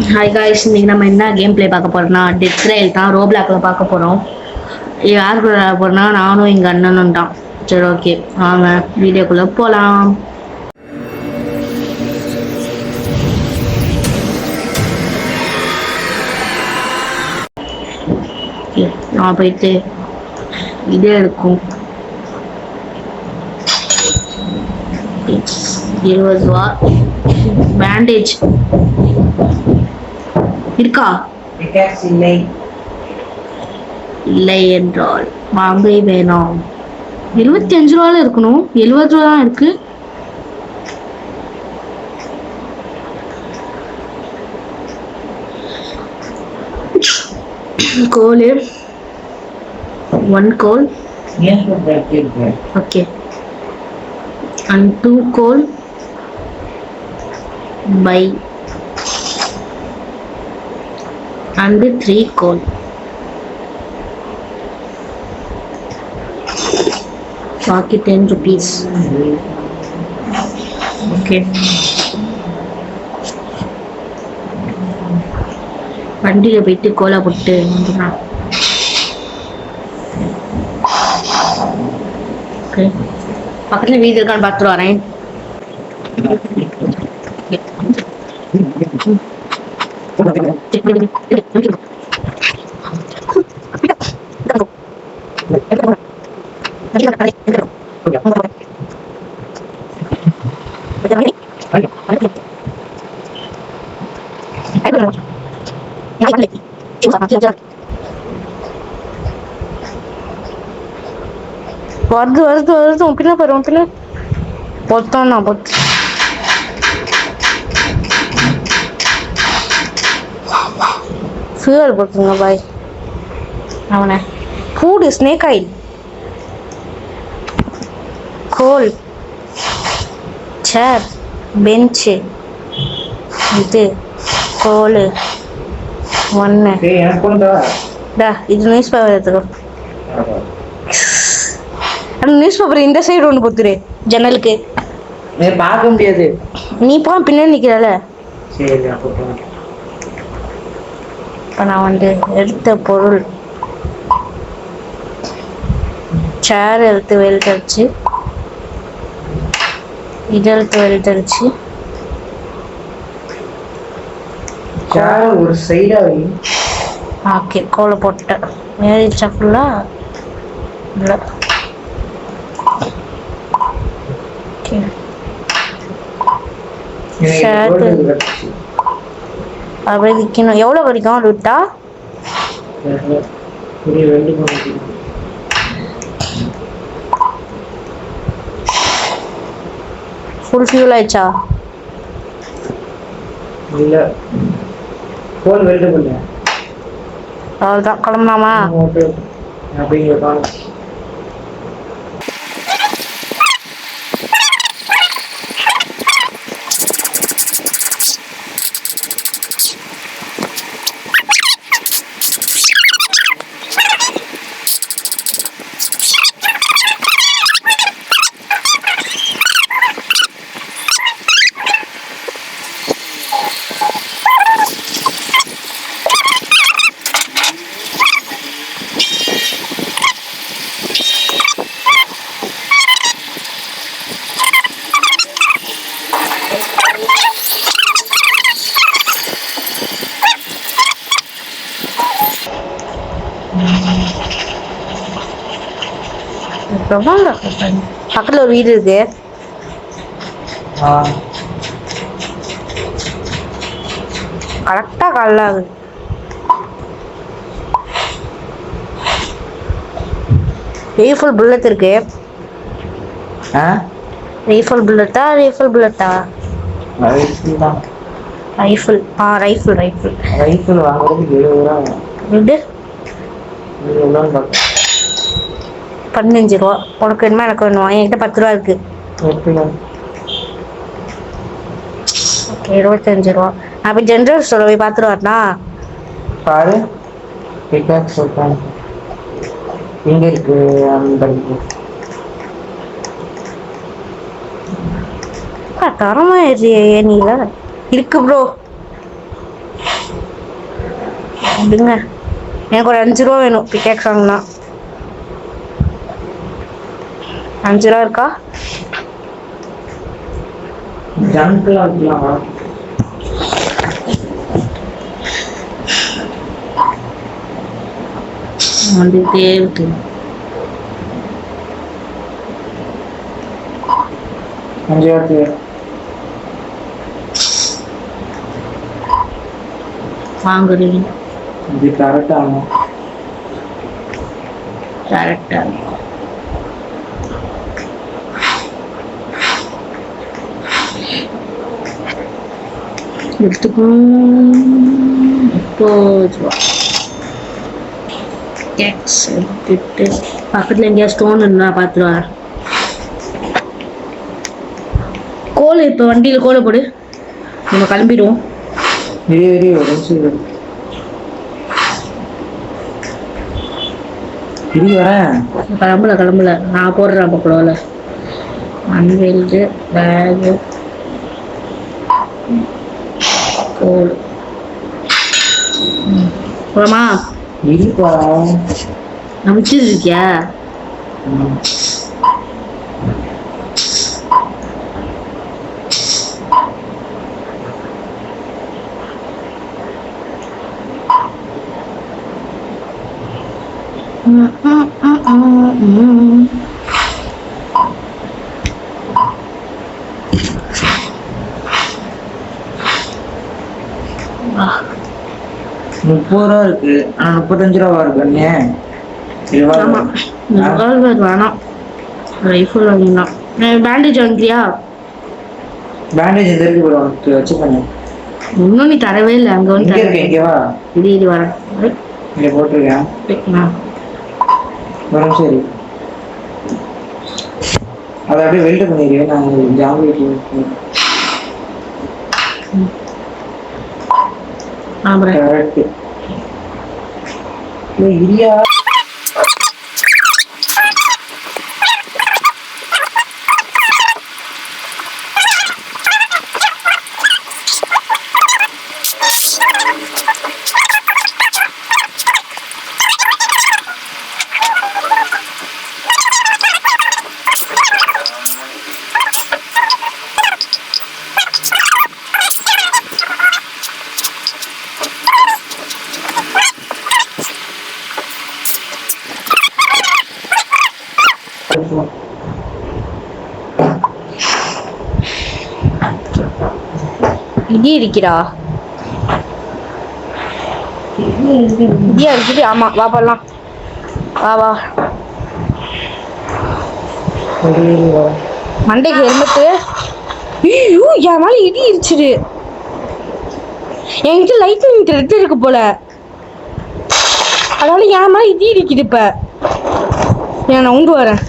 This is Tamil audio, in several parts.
ஹாய் காய்ஸ், இன்னைக்கு நம்ம என்ன கேம் ப்ளே பார்க்க போறோம்னா டெத் ட்ரையல் தான். ரோப்ளாக்ல பார்க்க போறோம். யார் கூட போறோம்னா நானும் எங்க அண்ணனும் தான். சரி, ஓகே, வாங்க வீடியோக்குள்ள போலாம். நான் போயிட்டு இதே இருக்கும் 20 ரூபா பேண்டேஜ் இருக்கா? இல்லை என்றால் வாங்க வேணாம். 25 ரூபால இருக்கணும், 70 ரூபா தான் இருக்கு. Goal 1 goal, okay, and 2 goal by and 3 goal. பாக்கி 10 rupees. ஓகே, வண்டியில போயிட்டு கோலா போட்டு வந்துடலாம். ஓகே, பக்கத்துல வீடு இருக்கான்னு பார்த்துட்டு வரேன். வருது வருது வருது, உன் பின்ன பாரு, உன் பின்ன பொத்தானா பொத்து. ஃபியூல் போட்டுருங்க பாய். அவனை ஃபுட் ஸ்னேக் ஆயில், கோல், சேர், பெஞ்சு, இது கோல் 1. இது நியூஸ் பேப்பர் எடுத்துக்கோ. நியூஸ் பேப்பர் இந்த சைடு ஒன்று பொத்துரு ஜன்னலுக்கு. பார்க்க முடியாது, நீ போ, பின்னாடி நிற்கிறல. இப்போ நான் வந்து எடுத்த பொருள் சேர் எடுத்து வெல்ட் அடிச்சு, இது எடுத்து வெல்ட் அடிச்சு, ஒரு சைடா. ஓகே, கோலை போட்டேன். மேரிச்சா ஃபுல்லா இல்லை. ஓகே, ஷர்ட்டு அப்படியே விற்கணும். எவ்வளோ கிடைக்கும் அது விட்டா? ஃபுல் ஃபியூல் ஆயிடுச்சா? இல்லை, கோல் வெல்ட் பண்ண. அவ்வளோதான், கிளம்பலாமா? அப்படிங்க. பக்கத்துல ஒரு வீடு இருக்கு. கரெக்டா காலைல ஆகுது. ரீஃபில் புல்லட் இருக்கு. ரீஃபில் புல்லட்டா? ரீஃபில் புல்லட்டா? ரைஃபிள். ரைஃபிள் ரைஃபிள் ரைஃபிள் வாங்குறதுக்கு 70 ரூபா. விடு, 15 ரூபா. உனக்கு வேணுமா எனக்கு வேணுமா? என்கிட்ட 10 ரூபா இருக்கு. ஓகே, 25 ரூபா. அப்போ ஜென்ரல் ஸ்டோர் போய் பார்த்துட்டு வரனா? பாரு, பிகாக்ஸ் எங்க இருக்கு? அந்த தரமா நீல இருக்கு ப்ரோ. அப்படிங்க எனக்கு ஒரு 5 ரூபா வேணும் பிகேக்ஸ் வாங்கினா. 5 ரூபா இருக்கா? ஜங்க்லாம் வைக்கலாமா? வந்துட்டே இருக்கு. அஞ்சாயிரத்து வாங்குறீங்க இது கரெக்டா ஆகும். கரெக்டா எடுத்துக்கணும். இப்போ கேக்ஸ் எடுத்துட்டு பக்கத்துல எங்கேயா ஸ்டோன் இருந்தா பார்த்துருவா. கோல் இப்போ வண்டியில் கோலை போடு, நம்ம கிளம்பிடுவோம். வெரி ஒரு நிமிஷம் வரேன். கிளம்பல நான் போடுறேன் பக்கோல அன்வெல்டு பேகு கோல் போலாமா? இருப்பா நான் வச்சுட்டு இருக்கியா? ₹30 இருக்கு. ஆனா ₹35 இருக்கு. வேணாம், ரைஃபிள் வாங்கினா. பேண்டேஜ் வாங்கியா? பேண்டேஜ் எந்த இருக்கு ப்ரோ? வச்சுக்கோங்க. இன்னும் நீ தரவே இல்லை. அங்க வந்து இங்கேவா இது வரேன் இங்க போட்டிருக்கேன். வரும் சரி. அதை அப்படியே வெல்ட் பண்ணிடுறேன். நான் ஜாமி கரெக்ட். இரியா இடி இருக்கிறா? இடியா இருக்குது. ஆமா வா போடலாம். வா மண்டைக்கு ஹெல்மெட்டு. ஐயோ என் மேல இடி இடிச்சிடு. என்கிட்ட லைட்டிங் த்ரெட் இருக்கு போல, அதனால என் மேல இடி இடிக்குது. இப்ப நான் உண்டு வரேன்.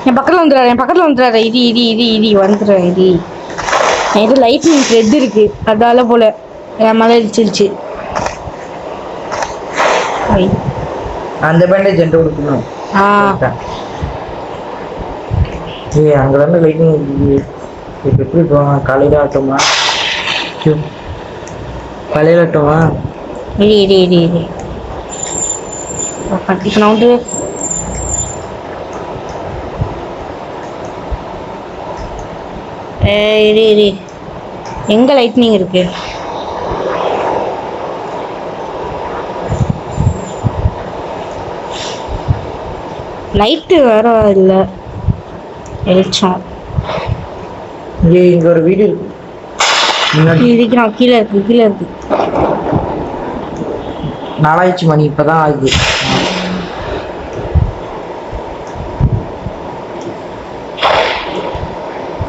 என் பக்கத்துல வந்துடுறாரு. இடி வந்துடுறேன். என்கிட்ட லைட்டிங் த்ரெட் இருக்கு, அதனால போல என் மேல இடிச்சிருச்சு. அந்த பேண்டேஜ் என்கிட்ட கொடுக்கணும். அங்கதானே லைட்டிங் இப்போ எப்படி போவான்? காலையில் ஆட்டோமா? காலையில் ஆட்டோமா? இடி நவுண்டு. இடி எங்க லைட்னிங் இருக்கு? லைட்டு வேற இல்ல, வெளிச்சம். இங்க ஒரு வீடு இருக்கு. கீழே இருக்கு. 4 மணி இப்பதான் ஆகுது.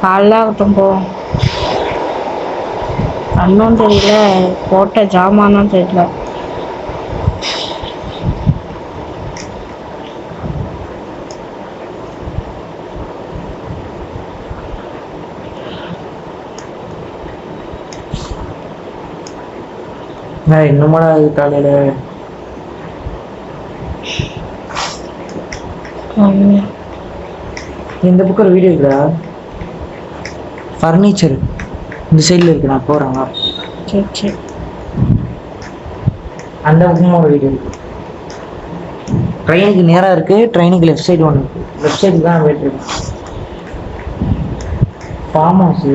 காலைல ஆகட்டும் போ. அண்ணும் தெரியல, போட்ட ஜாமானும் தெரியல. இன்னுமா காலையில இந்த பக்கம் ஒரு வீடியோ இருக்குடா, ஃபர்னிச்சர் இந்த சைடில் இருக்கு. நான் போகிறேன். சரி அந்த பக்கமும் ஒரு வீடு இருக்கு. ட்ரெயினுக்கு நேராக இருக்கு. ட்ரெயினுக்கு லெஃப்ட் சைடு ஒன்று இருக்கு. லெஃப்ட் சைடு தான் போயிட்டு இருக்கு. Farm house.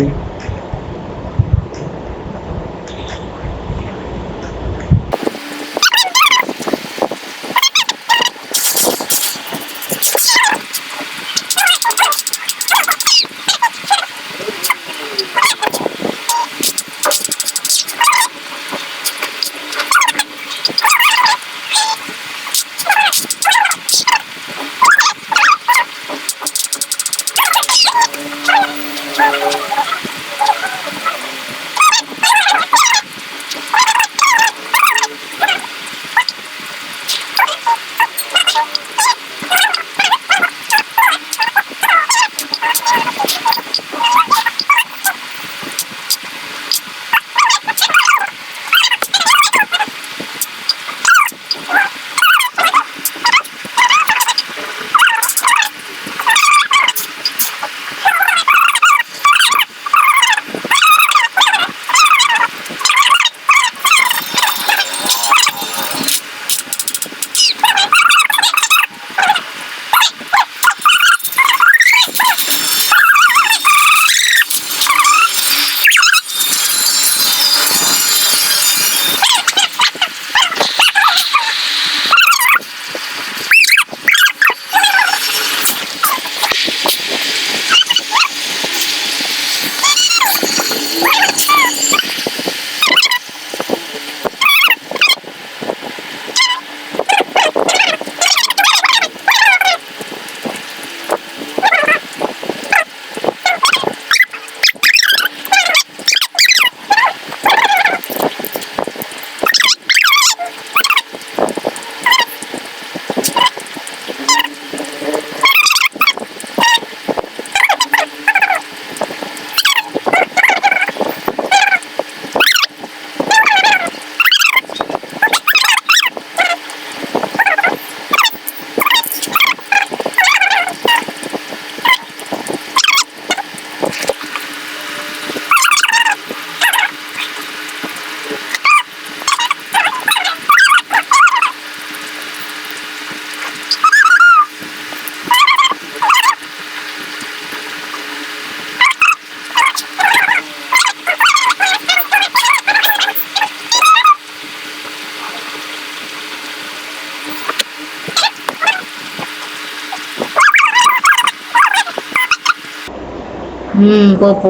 போ போ.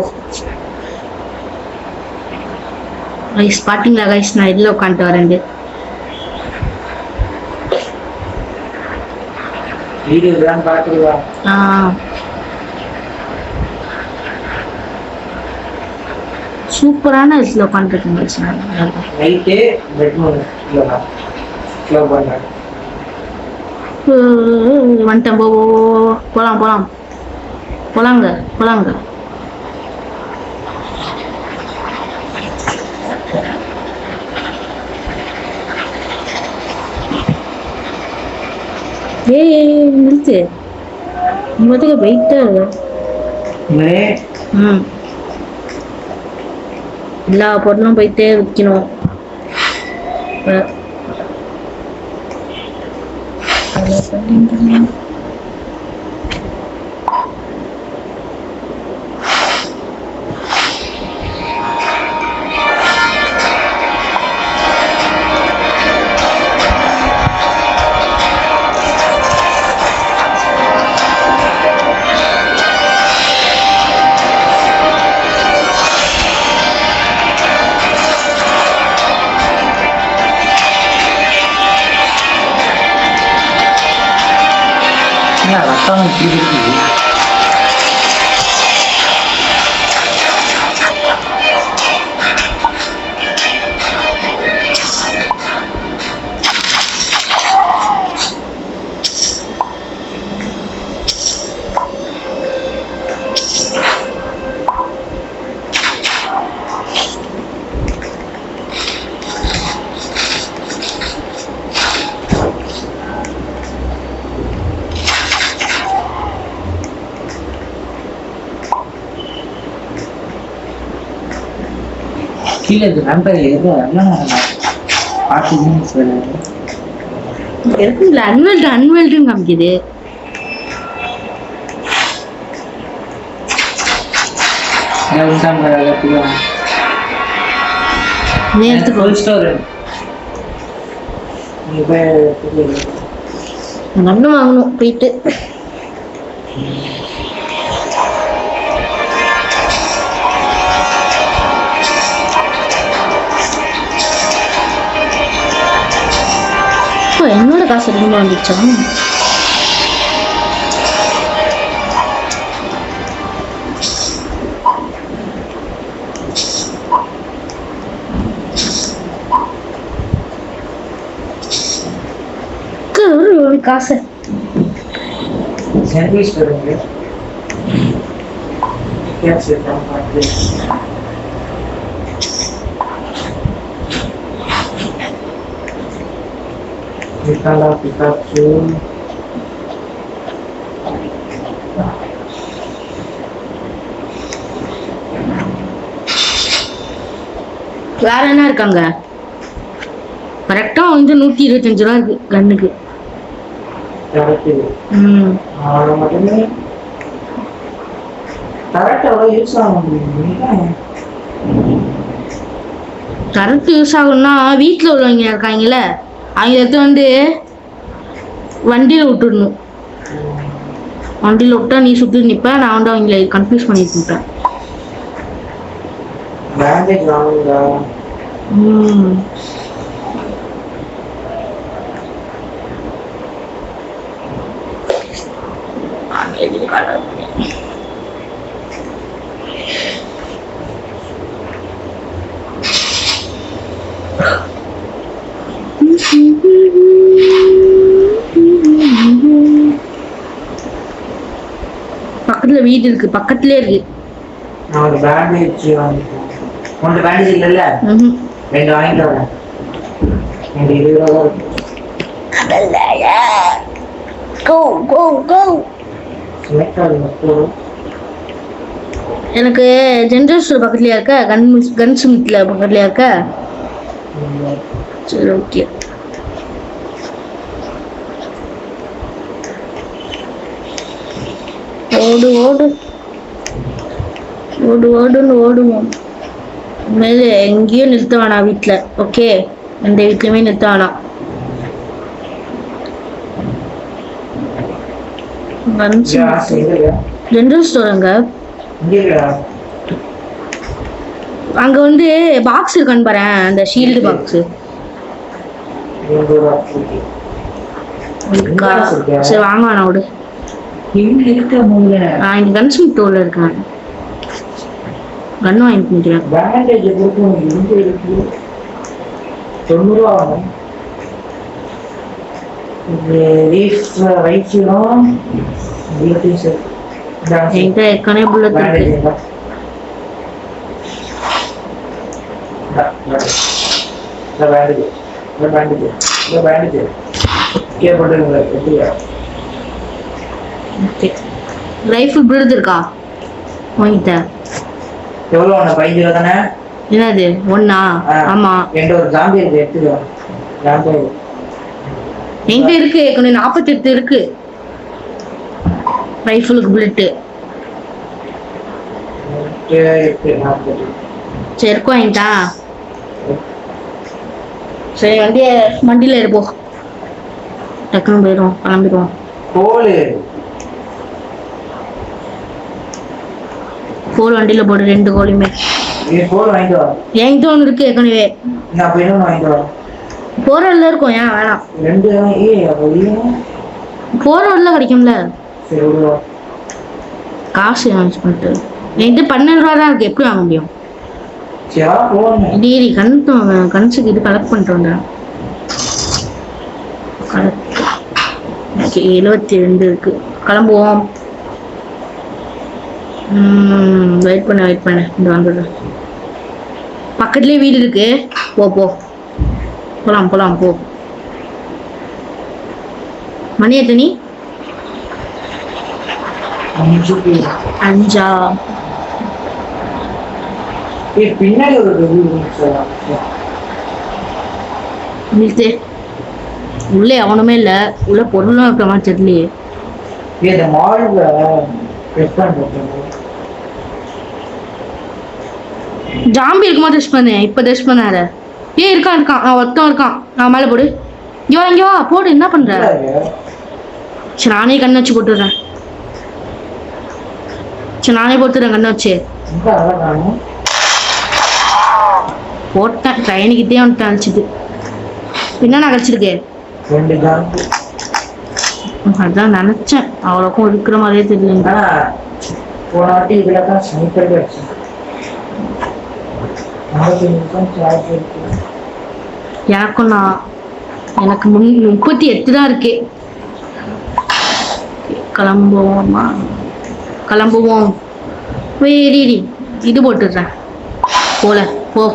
கைஸ் பாத்தீங்களா கைஸ், நான் இதில் உட்காந்துட்டு வரேன். வீடியோ தான் பார்த்துருவா. சூப்பரான இதில் உட்காந்துருக்கேன் கைஸ். நைட்டே பெட்ரூம் வந்துட்டேன். போலாம் போலாம் போலாங்க போலாங்க. நிறுத்து. மொத்தம் வெயிட்டா எல்லா பொருளும் போயிட்டே விற்கணும். ரத்தம் இருக்குது. கீழே நண்பர் எதுவும் இருக்குங்களா அன்வெல்டுன்னு காமிக்குது. ஒண்ணு வாங்கணும் போயிட்டு. என்னோட காசு ரொம்ப வந்துச்சா? காசு வேற என்ன இருக்காங்க? கரெக்டா வந்து 125 ரூபா இருக்கு கண்ணுக்கு. கரெக்ட் யூஸ் ஆகும்னா வீட்டுல உள்ளவங்க இருக்காங்கல்ல, அவங்க எடுத்து வந்து வண்டியில விட்டுடணும். வண்டியில விட்டா நீ சுத்தி நிப்ப, நான் வந்து அவங்களை கன்ஃபியூஸ் பண்ணிட்டு இருப்பேன். பக்கத்துல வீடு இருக்கு, பக்கத்துலயே இருக்கு. நான் பேண்டேஜ் வாங்கிட்டேன். உன்கிட்ட பேண்டேஜ் இல்லைல்ல? ரெண்டு வாங்கிட்டு வரேன். ரெண்டு 20 ரூபா இருக்கு. எனக்கு ஜெனரல் ஸ்டோர் பக்கத்துலயா இருக்க, கன் ஸ்மித்ல பக்கத்துலயா இருக்க? சரி ஓகே. ஓடு ஓடு ஓடு ஓடுன்னு ஓடுவோம். மேலே எங்கேயும் நிறுத்த வேணாம் வீட்டுல. ஓகே, எந்த வீட்லயுமே நிறுத்த வேணாம். ஜெனரல் ஸ்டோர் அங்க வந்து பாக்ஸ் இருக்கான்னு பாரு, அந்த ஷீல்டு பாக்ஸ். சரி வாங்க வேணாம் விடு. நான் இங்க கன்சூம் டோர்ல இருக்கேன். கன் வாங்கிட்டு ஏற்கனவே புல்லட் இருக்கு. ரைஃபிள் புல்லட் இருக்கா? வாங்கிட்டேன். எவ்வளவு? 15 ரூபா தானே? என்னது ஒண்ணா? ஆமா, என்கிட்ட ஒரு ஜாம்பி இருக்கு, எடுத்துக்கோ. என்கிட்ட இருக்கு 48 இருக்கு ரைஃபிளுக்கு புல்லட். சரி இருக்கும் வாங்கிட்டா. சரி வண்டியில இருப்போம், டக்குனு போயிடும், கிளம்பிடுவோம். கோல் வண்டியில போடு, 2 கோலையுமே. என்கிட்ட ஒண்ணு இருக்கு ஏற்கனவே. போற வழியில இருக்கும், ஏன் வேணாம்? போற வழியில கிடைக்கும்ல. காசு அரேஞ்ச் பண்ணிட்டு என்கிட்ட 12 ரூபா தான் இருக்கு, எப்படி வாங்க முடியும்? டிகிரி கன்ஸுக்கு இது கலெக்ட் பண்ணிட்டு வந்தேன். 72 இருக்கு, கிளம்புவோம். வெயிட் பண்ண இந்த வந்துடுறேன். பக்கத்துலயே வீடு இருக்கு, போலாம் போ. மணி எத்தனை? 5. பின்னாடி ஒரு நிறுத்து. உள்ளே எவனுமே இல்ல. உள்ள பொருளும் இருக்கிற மாதிரி தெரியலையே. இந்த மால்ல ரெஸ்பாண்ட் பண்ணுங்க. ஜாம்பி இருக்குமா டெஸ்ட் பண்ணு. இப்ப டெஸ்ட் பண்ணாரு. இருக்கான் இருக்கான். ஒருத்தன் இருக்கான். மேல போடு. இங்க வா போடு. என்ன பண்ற? சரி நானே கண்ணு வச்சு போட்டுறேன். சரி நானே போட்டுறேன் கண்ணு வச்சு. போட்டேன். ட்ரெயினுக்கிட்டே வந்துட்டேன் அழிச்சிட்டு. பின்னா நான் கழிச்சிருக்கேன். அதான் நினைச்சேன். அவ்வளோக்கும் இருக்கிற மாதிரியே தெரியல. எனக்கும் எனக்கு 38 தான் இருக்கு. கிளம்புவோம். வேடி இது போட்டுடுறேன். போல போ.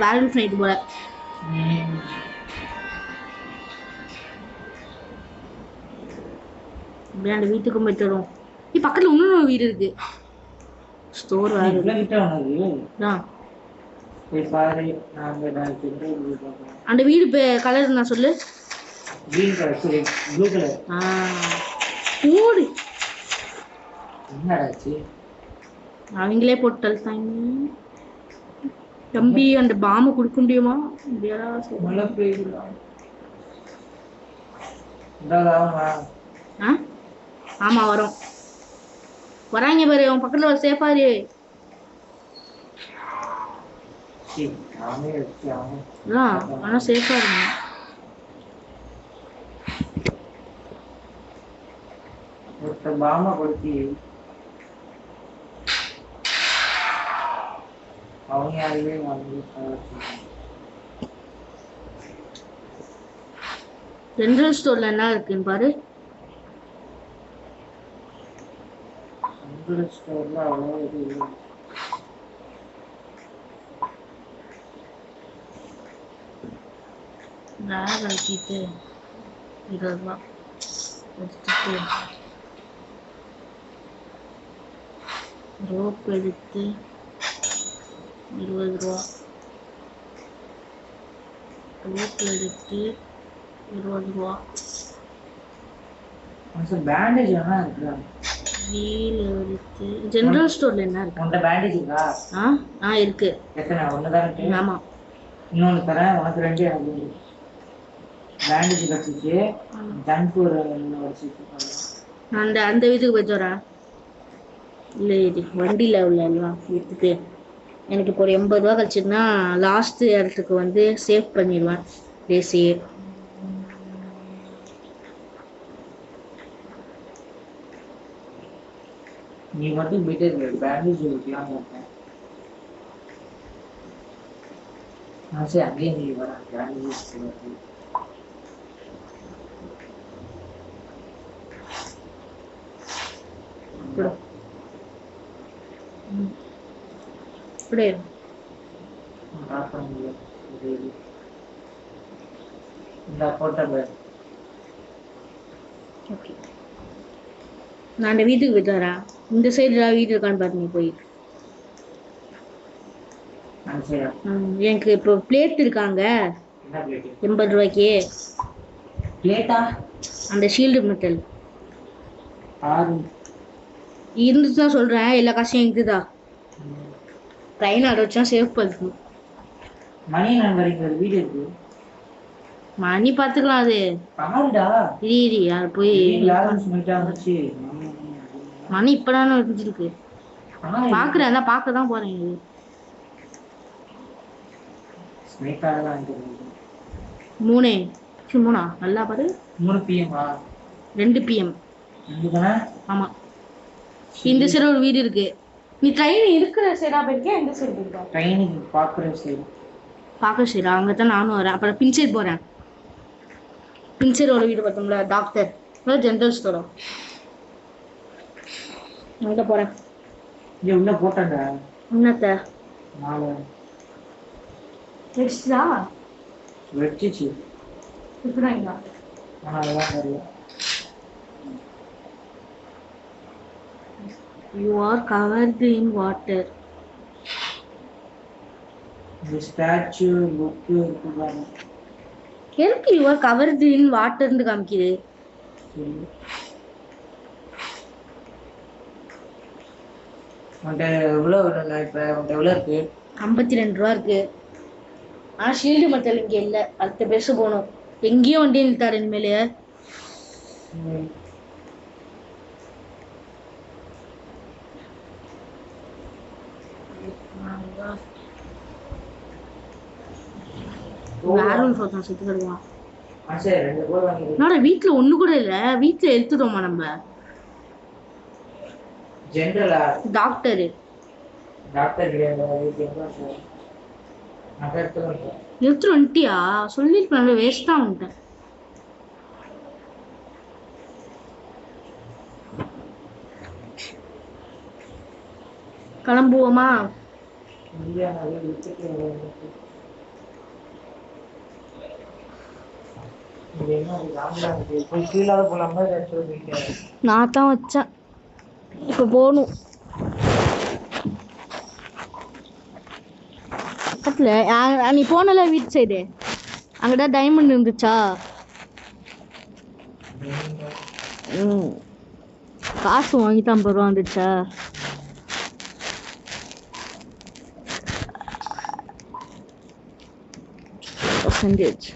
பேலன்ஸ் நைட்டு போல. அப்படியே அந்த வீட்டுக்கும் போயிட்டு வரும். பக்கத்துல இன்னொரு வீடு இருக்கு. ஸ்டோர் வேற அந்த வீடு கலர் நான் சொல்லு. அவங்களே போட்டு தள்ளிட்டாங்க. தம்பி அந்த பாம்பு கொடுக்க முடியுமா? ஆமா வரும். வராங்க பாரு. அவன் பக்கத்துல ஒரு சேஃபா இரு. ஆனா சேஃபா இருங்க. பாமா கொடுத்தி அவங்க யாருமே ஜெனரல் ஸ்டோர்ல என்ன இருக்குன்னு பாரு. ஜெனரல் ஸ்டோர்ல அவ்வளோ இது இல்லை. பேக் அழிச்சிட்டு 20 ரூபா எடுத்துட்டு ரோப் எடுத்து 20 ரூபா. ரோப் எடுத்து 20 ரூபா. பேண்டேஜ் என்ன இருக்கு? வீல் எடுத்து ஜெனரல் ஸ்டோர்ல என்ன இருக்கு? உன்ட பேண்டேஜ் இருக்கா? இருக்கு. எத்தனை? ஒண்ணுதான் இருக்கு. ஆமா. இன்னொன்னு தரேன் உனக்கு. 2 எனக்கு பேண்டேஜ் கட்டிச்சு. ஜங்க் ஒரு அந்த வீட்டுக்கு போயிட்டு வரேன். இல்லை வண்டியில் உள்ள வீட்டுக்கு எனக்கு இப்போ ஒரு 80 ரூபா கழிச்சுன்னா லாஸ்ட் இடத்துக்கு வந்து சேவ் பண்ணிடுவேன் பேசியே. நீ மட்டும் போயிட்டே இருக்க. பேண்டேஜ் வைக்கலாம் இருக்கேன். சரி அங்கேயே நீ வர. பேண்டேஜ் நான் அந்த வீட்டுக்கு போயிட்டு வரேன். இந்த சைடு வீடு இருக்கான்னு பாரு. நீ போய் எனக்கு இப்போ பிளேட் இருக்காங்க 80 ரூபாய்க்கு. பிளேட்டா? அந்த ஷீல்டு மெட்டல் இருந்துச்சு தான் சொல்றேன். எல்லா காசையும் இருக்குதா? ட்ரெயின் ஆட வச்சா சேவ் பண்ணணும். மணி நம்பர் வீடு இருக்கு. மணி பாத்துக்கலாம். அது இரி யார் போய் மணி இப்பதானே இருந்துருக்கு. பாக்குறேன். அதான் பார்க்க தான் போறேன். ஸ்னைக்காக தான் வாங்கிட்டு 3 3 நல்லா பாரு 3 PM 2 PM. இதுதானே ஆமா இந்த சைடு ஒரு வீடு இருக்கு. நீ ட்ரெயின் இருக்கிற சைடா போயிருக்கியா இந்த சைடு போயிருக்கா? ட்ரெயினுக்கு பார்க்குற சைடு பார்க்க சைடா அங்கே தான் நானும் வரேன். அப்புறம் பின் சைடு போகிறேன். பின் சைடு ஒரு வீடு பார்த்தோம்ல டாக்டர் ஜென்ரல் ஸ்டோரா அங்கே போகிறேன். இங்கே உள்ள போட்டேன்டா என்னத்த 4 வெடிச்சா வெடிச்சிச்சு இப்படிதான் ஆனால் அதெல்லாம் தெரியும். You are covered in water. இந்த ஸ்டாச்சு புக்கு இருக்குதாங்க எதுக்கு you are covered in water ன்னு காமிக்குது? உன்கிட்ட எவ்வளோ வேணும்ண்ணா இப்போ உன்கிட்ட எவ்வளோ இருக்கு? 52 ரூபா இருக்கு. ஆனால் ஷீல்டு மட்டல் இங்கே இல்லை. அடுத்த பேச போகணும். எங்கேயும் வண்டி நிறுத்தாரு இனிமேலே. வேறும் சொல்றான் செத்து கிடுவான். சரி 2 போய் வாங்கி என்னடா வீட்டில் ஒன்று கூட இல்லை. வீட்டில் எடுத்துட்டோமா நம்ம? ஜென்ரலா டாக்டரு டாக்டர் கிடையாது. எடுத்துட்டு வந்துட்டியா? சொல்லிட்டு நல்ல வேஸ்ட்டாக வந்துட்டேன். கிளம்புவோமா? நான் தான் வச்சேன். இப்போ போகணும். பக்கத்தில் நீ போனல வீட்டு சைடு அங்கதான் டைமண்ட் இருந்துச்சா? காசு வாங்கிட்டு 50 ரூபா வந்துச்சா? பர்சன்டேஜ்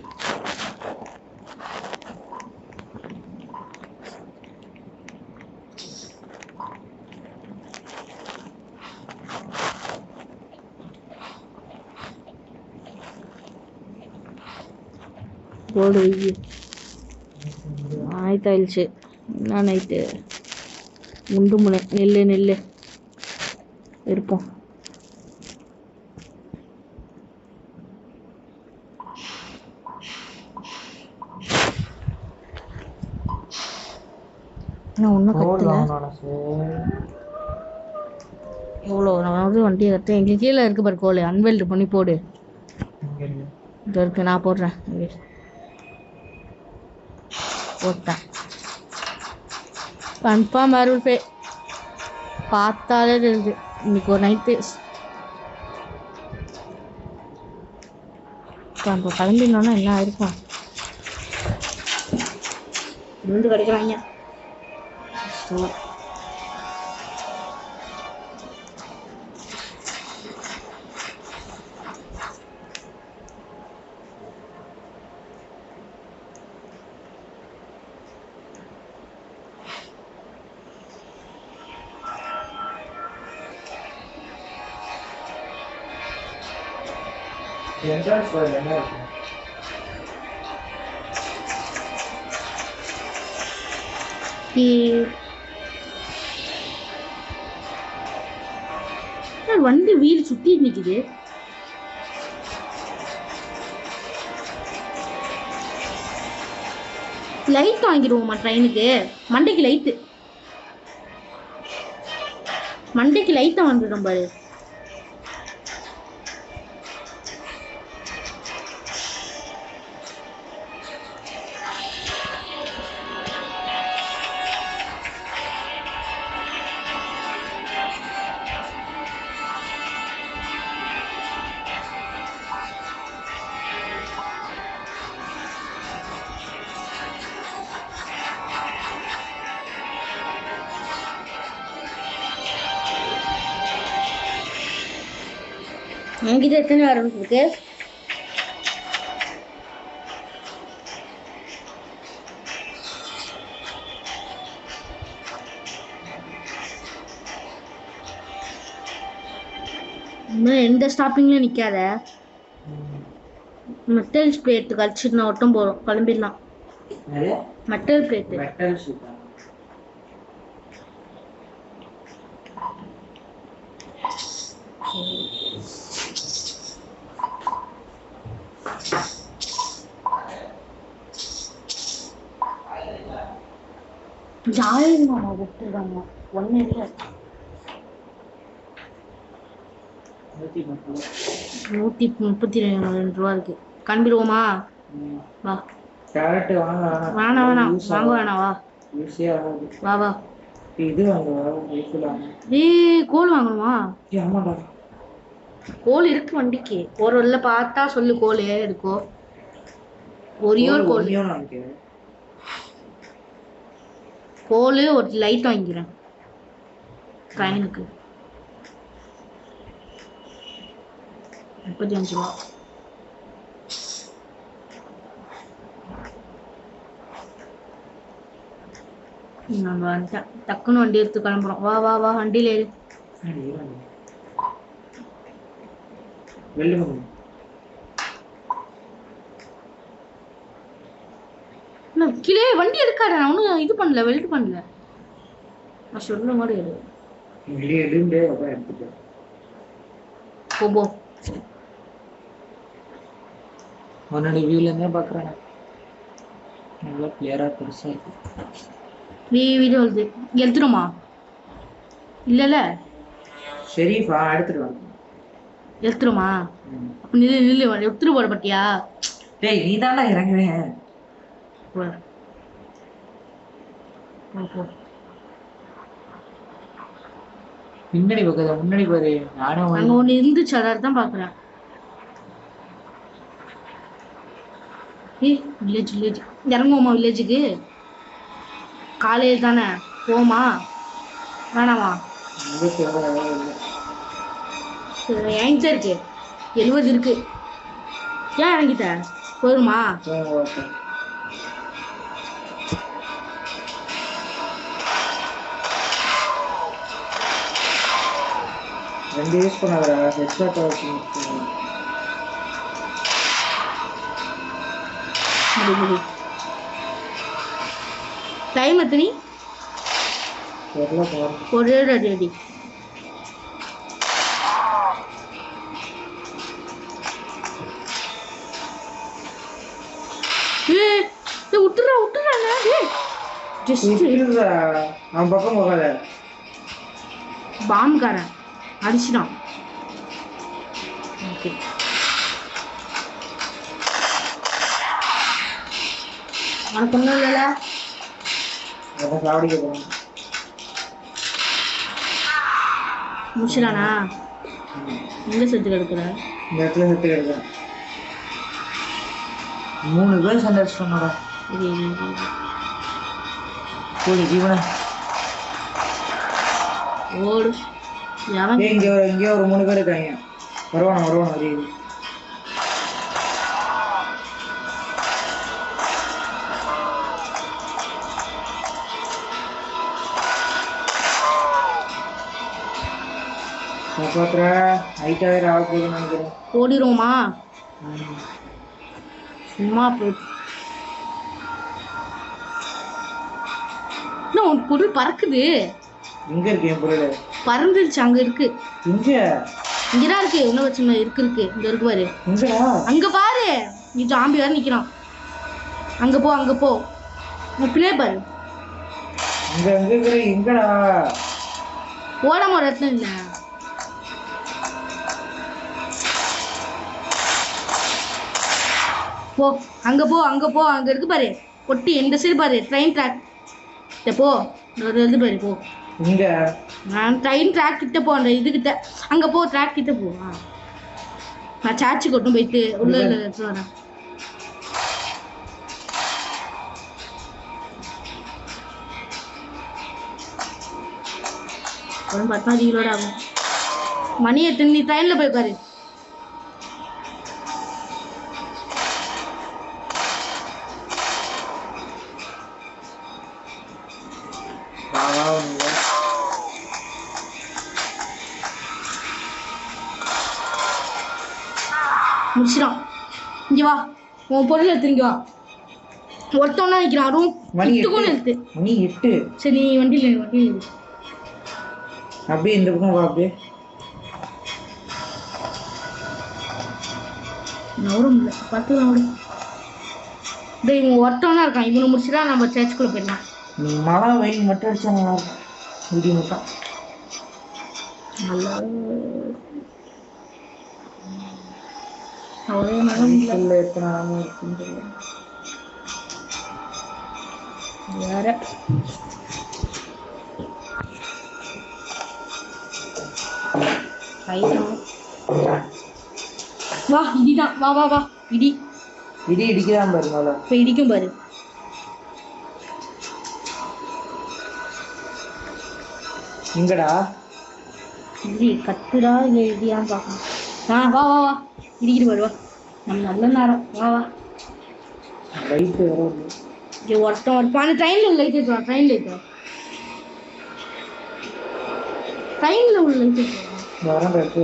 போடு வை. ஆயிட்டாயிடுச்சு. என்ன நைட்டு முண்டு முனை நெல்லு இருப்போம். நான் ஒன்றும் கட்டல. எவ்வளோ நான் வந்து வண்டியை கட்டேன். எங்களுக்கு கீழே இருக்கு பாரு கோல். அன்வெல்டு பண்ணி போடு. இது இருக்கு நான் போடுறேன். போட்டேன். கன்ஃபார்ம் வேறு பே பார்த்தாலே தெரியுது. இன்னைக்கு ஒரு நைட்டு இப்போ கிளம்பினோன்னா என்ன ஆயிருக்கும்? விழுந்து கிடைக்கிறாங்க. என்ட்ரன்ஸ் வர என்ன இருக்கு? வண்டி வீல் சுத்தி நிக்குது. லைட் வாங்கிடுவோமா ட்ரெயினுக்கு? மண்டைக்கு லைட்டை வந்துடும் பாரு. என்கிட்ட எத்தனை ஆரம்பிச்சிருக்கு? இன்னும் எந்த ஸ்டாப்பிங்ல நிக்காத. மெட்டல் பிளேட் கழிச்சிட்டு நான் ஒட்டும் போகிறோம் கிளம்பிடலாம். மெட்டல் பிளேட் மெட்டல் ஷீட்டா? ஜாயிரமா விட்டுருக்காங்க ஒன்றும் இல்லை. 132 ரூபா இருக்கு. கிளம்பிடுவோமா? வா. கேரட் வாங்க. வேணாம் வாங்க வேணாம் வா. வா வா. இது வாங்க. கோல் வாங்கணுமா? ஆமாடா கோல் இருக்கு வண்டிக்கு. ஒரு இல்லை பார்த்தா சொல்லு கோல் எடுக்கோ. ஒரே ஒரு கோல். கோல் ஒரு லைட் வாங்கிக்கிறேன் ட்ரெயினுக்கு. 35 ரூபா. நம்ம வந்துட்டேன். டக்குன்னு வண்டி எடுத்து கிளம்புறோம். வா வா வா வண்டியில ஏறு. கீழே வண்டி எடுக்காத. நான் ஒன்றும் இது பண்ணல, வெல்ட் பண்ணல. நான் சொல்ற மாதிரி எடு. போ முன்னாடி வியூல இருந்தே பாக்குறேன். நல்லா கிளியரா பெருசா இருக்கு. வீடியோ வருது. எடுத்துருமா? இல்ல சரிப்பா எடுத்துட்டு வா. எடுத்துருமா? அப்ப நில்லு எடுத்துட்டு போட பட்டியா? டேய் நீ தானே இறங்குவேன். பின்னாடி பக்கத்துல முன்னாடி பாரு. நானும் அங்க ஒண்ணு இருந்துச்சு அதான் பாக்குறேன். வில்லேஜ் இறங்குவோமா? வில்லேஜுக்கு காலையில் தானே போமா? வேணாமா? என்கிட்ட இருக்கு 70 இருக்கு. ஏன் இறங்கிட்ட? போதுமா? ரெண்டு யூஸ் பண்ணாதடா. ஹெட்ஷாட் வச்சு டைம் எத்தனை? ஒரே ரெடி. அவன் பக்கம் போகாத. பாம்புக்காரன் அடிச்சுடான். ஓகே உனக்கு ஒன்றும் இல்லைல்ல? முடிச்சிடானா? எங்க செத்து கிடக்குற? இந்த இடத்துல செத்து கிடக்குறேன். 3 பேர் சந்தோஷமாடா. கூலி ஜீவன ஓடு. இங்கே ஒரு 3 பேர் இருக்காங்க. வருவானா அது. ஓடிடுவோமா? சும்மா உன் பொருள் பறக்குது. எங்க இருக்கு என் பொருள்? பறந்துருச்சு. அங்க இருக்கு. இங்கதான் இருக்கு. இன்னும் வச்சு இருக்கு. இங்க இருக்கு பாரு. அங்க பாரு. நீ ஜாம்பி வேற நிக்கிறான். அங்க போ. பிள்ளை பாரு. எங்கடா ஓடாம ஒரு இடத்துல இல்ல. அங்க போ. அங்க இருக்கு பாரு. ஒட்டி எந்த சைடு பாரு. ட்ரெயின் ட்ராக் போ. இது பாரு போ. நான் ட்ரெயின் ட்ராக் கிட்ட போ. அந்த இது கிட்ட அங்க போ. ட்ராக் கிட்ட போ. நான் சார்ஜ் கொட்டும் போயிட்டு உள்ள எடுத்து வரேன். ஒரு 10 கிலோட ஆகும். மணி எத்தனை? நீ ட்ரெயின்ல போய் பாரு. முடிச்சிடும். இங்க வா, உன் பொருள் எடுத்துங்க வா. ஒருத்தவனா நிக்கிறான் ரூம். மணி இட்டுக்கும் எடுத்து. மணி 8. சரி நீ வண்டியில் அப்படியே இந்த பக்கம் வா. அப்படியே நவரும் இல்லை பார்த்துக்கலாம் விடு. டேய் இவன் ஒருத்தவனா இருக்கான். இவனை முடிச்சுட்டா நம்ம சர்ச்சுக்குள்ள போயிடலாம். நீ மழை வெயில் மட்டும் அடிச்சா நல்லா இருக்கும். இடி மட்டும் நல்லா அவ்வளோ நேரம் இல்லை. எத்தனை நேரம் இருக்குன்னு தெரியல. வேற வா இடிதான். வா வா வா இடி இடி இடிக்குதான் பாரு. மேல இப்போ இடிக்கும் பாரு. எங்கடா இடி கத்துடா இல்லை இடியான்னு பார்க்கணும். வா வா வா இடிக்கிட்டு பாரு. வா நம்ம நல்ல நேரம். வா வா லைட்டு வேற இங்கே ஒருத்தன் ட்ரெயினில் லைட் ஏற்றுவான். ட்ரெயினில் ஏற்றுவான். ட்ரெயினில் உள்ள லைட் ஏற்றுவான். வரம் எடுத்து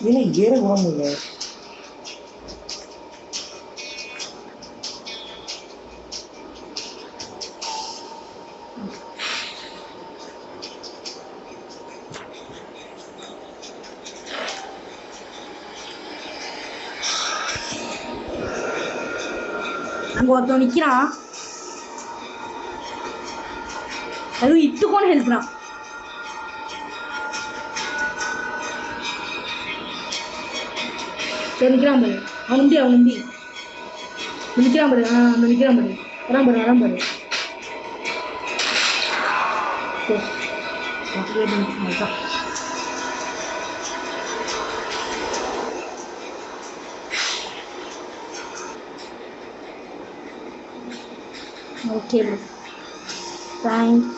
இல்லை ஏற போக முடியல. அங்கே ஒருத்தன் நிற்கிறான். அதுவும் இட்டுக்கோன்னு ஹெல்ப்றான். நிற்கிறான் பாரு. அவன் நம்பி நிற்கிறான் பாரு. அந்த நிற்கிறான் பாரு. வரான் பாரு. Okay bro thanks.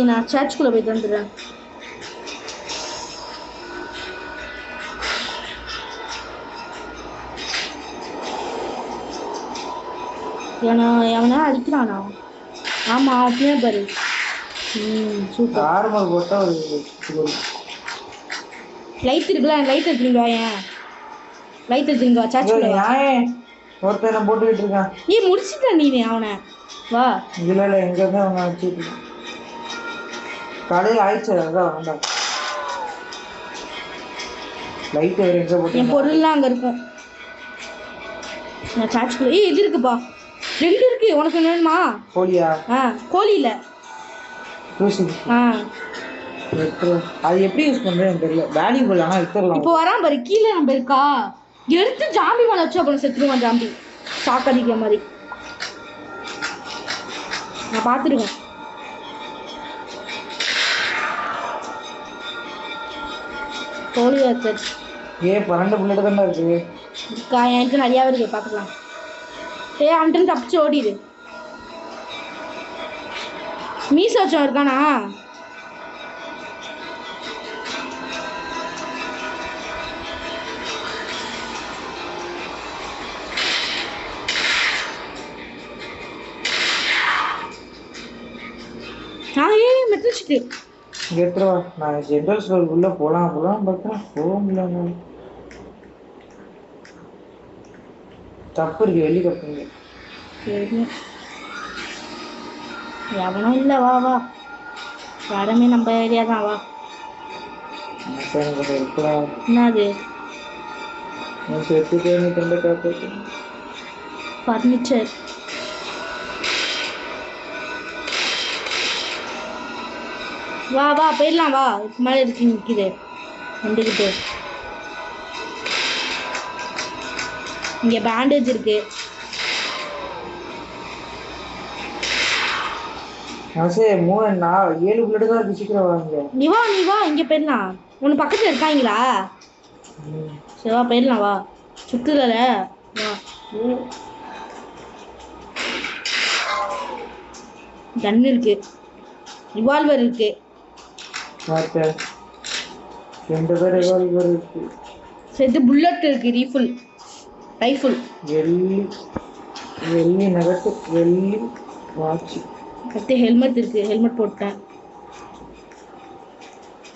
நான் சர்ச்சுக்குள்ளே போய் தந்துடுறேன். எவனா அடிக்கிறானா? ஆமாம் அப்படியே பாரு. சூப்பர். நார்மல் போட்டா லைட் இருக்குல்ல, லைட் எடுத்துங்க. ஏன் லைட் எடுத்துங்க சர்ச்சுக்குள்ள. ஒருத்தனை போட்டுக்கிட்டு இருக்கான். நீ முடிச்சுட்ட நீ அவனை. வா இல்லை இல்லை எங்கே தான் அவனை அடிச்சுட்டு இருக்கான். காலையில் ஆயிடுச்சு. அதான் வேண்டாம். லைட் வேறு எங்கே போட்டு என் பொருள்லாம் அங்கே இருக்கும். நான் சர்ச்சுக்குள்ள இது இருக்குப்பா. 2 இருக்கு. உனக்கு வேணுமா? கோழியா? கோழி இல்லை. அது எப்படி யூஸ் பண்றேன்னு தெரியல. வேல்யூபிள் ஆனால் வித்துடலாம். இப்போ வரான் பாரு. கீழே நம்ம இருக்கா எடுத்து ஜாம்பி மேலே வச்சு அப்புறம் செத்துருவான். ஜாம்பி சாக்கடிக்கிற மாதிரி நான் பார்த்துருக்கேன். கோழி வச்சது 12 புல்லட் தானே இருக்கு. என்கிட்ட நிறையாவே இருக்கு. பார்க்கலாம். அன்ட்டு தப்பிச்சு ஓடிடு. மீச வச்சவன் இருக்கானா? மெட்ரிச்சிட்டு எடுத்துருவா. நான் ஜென்ரல் ஸ்டோருக்குள்ள போலாம் பார்த்தேன். போக முடியல. தப்பு இருக்கு. வெளி கப்புங்க. எவனும் இல்லை. வா வா இடமே நம்ம ஏரியா தான். வா என்னது ஃபர்னிச்சர். வா வா போயிடலாம். வா மேலே இருக்கு நிற்கிது வந்துக்கிட்டு. இங்கே பேண்டேஜ் இருக்கு. சரி 7 புல்லட் தான் இருக்கு. சீக்கிரம் வாங்க. நீ வா இங்கே போயிடலாம். ஒன்று பக்கத்தில் இருக்காங்களா? சரி வா போயிடலாம். வா சுற்றுல வா. கன் இருக்கு. ரிவால்வர் இருக்கு. 2 பேர் ரிவால்வர் இருக்கு. சேர்த்து புல்லட் இருக்கு. Refill rifle. வெள்ளி வெள்ளி நகட்டு வெள்ளி வாட்ச். அடுத்து ஹெல்மெட் இருக்கு, ஹெல்மெட் போட்டேன்.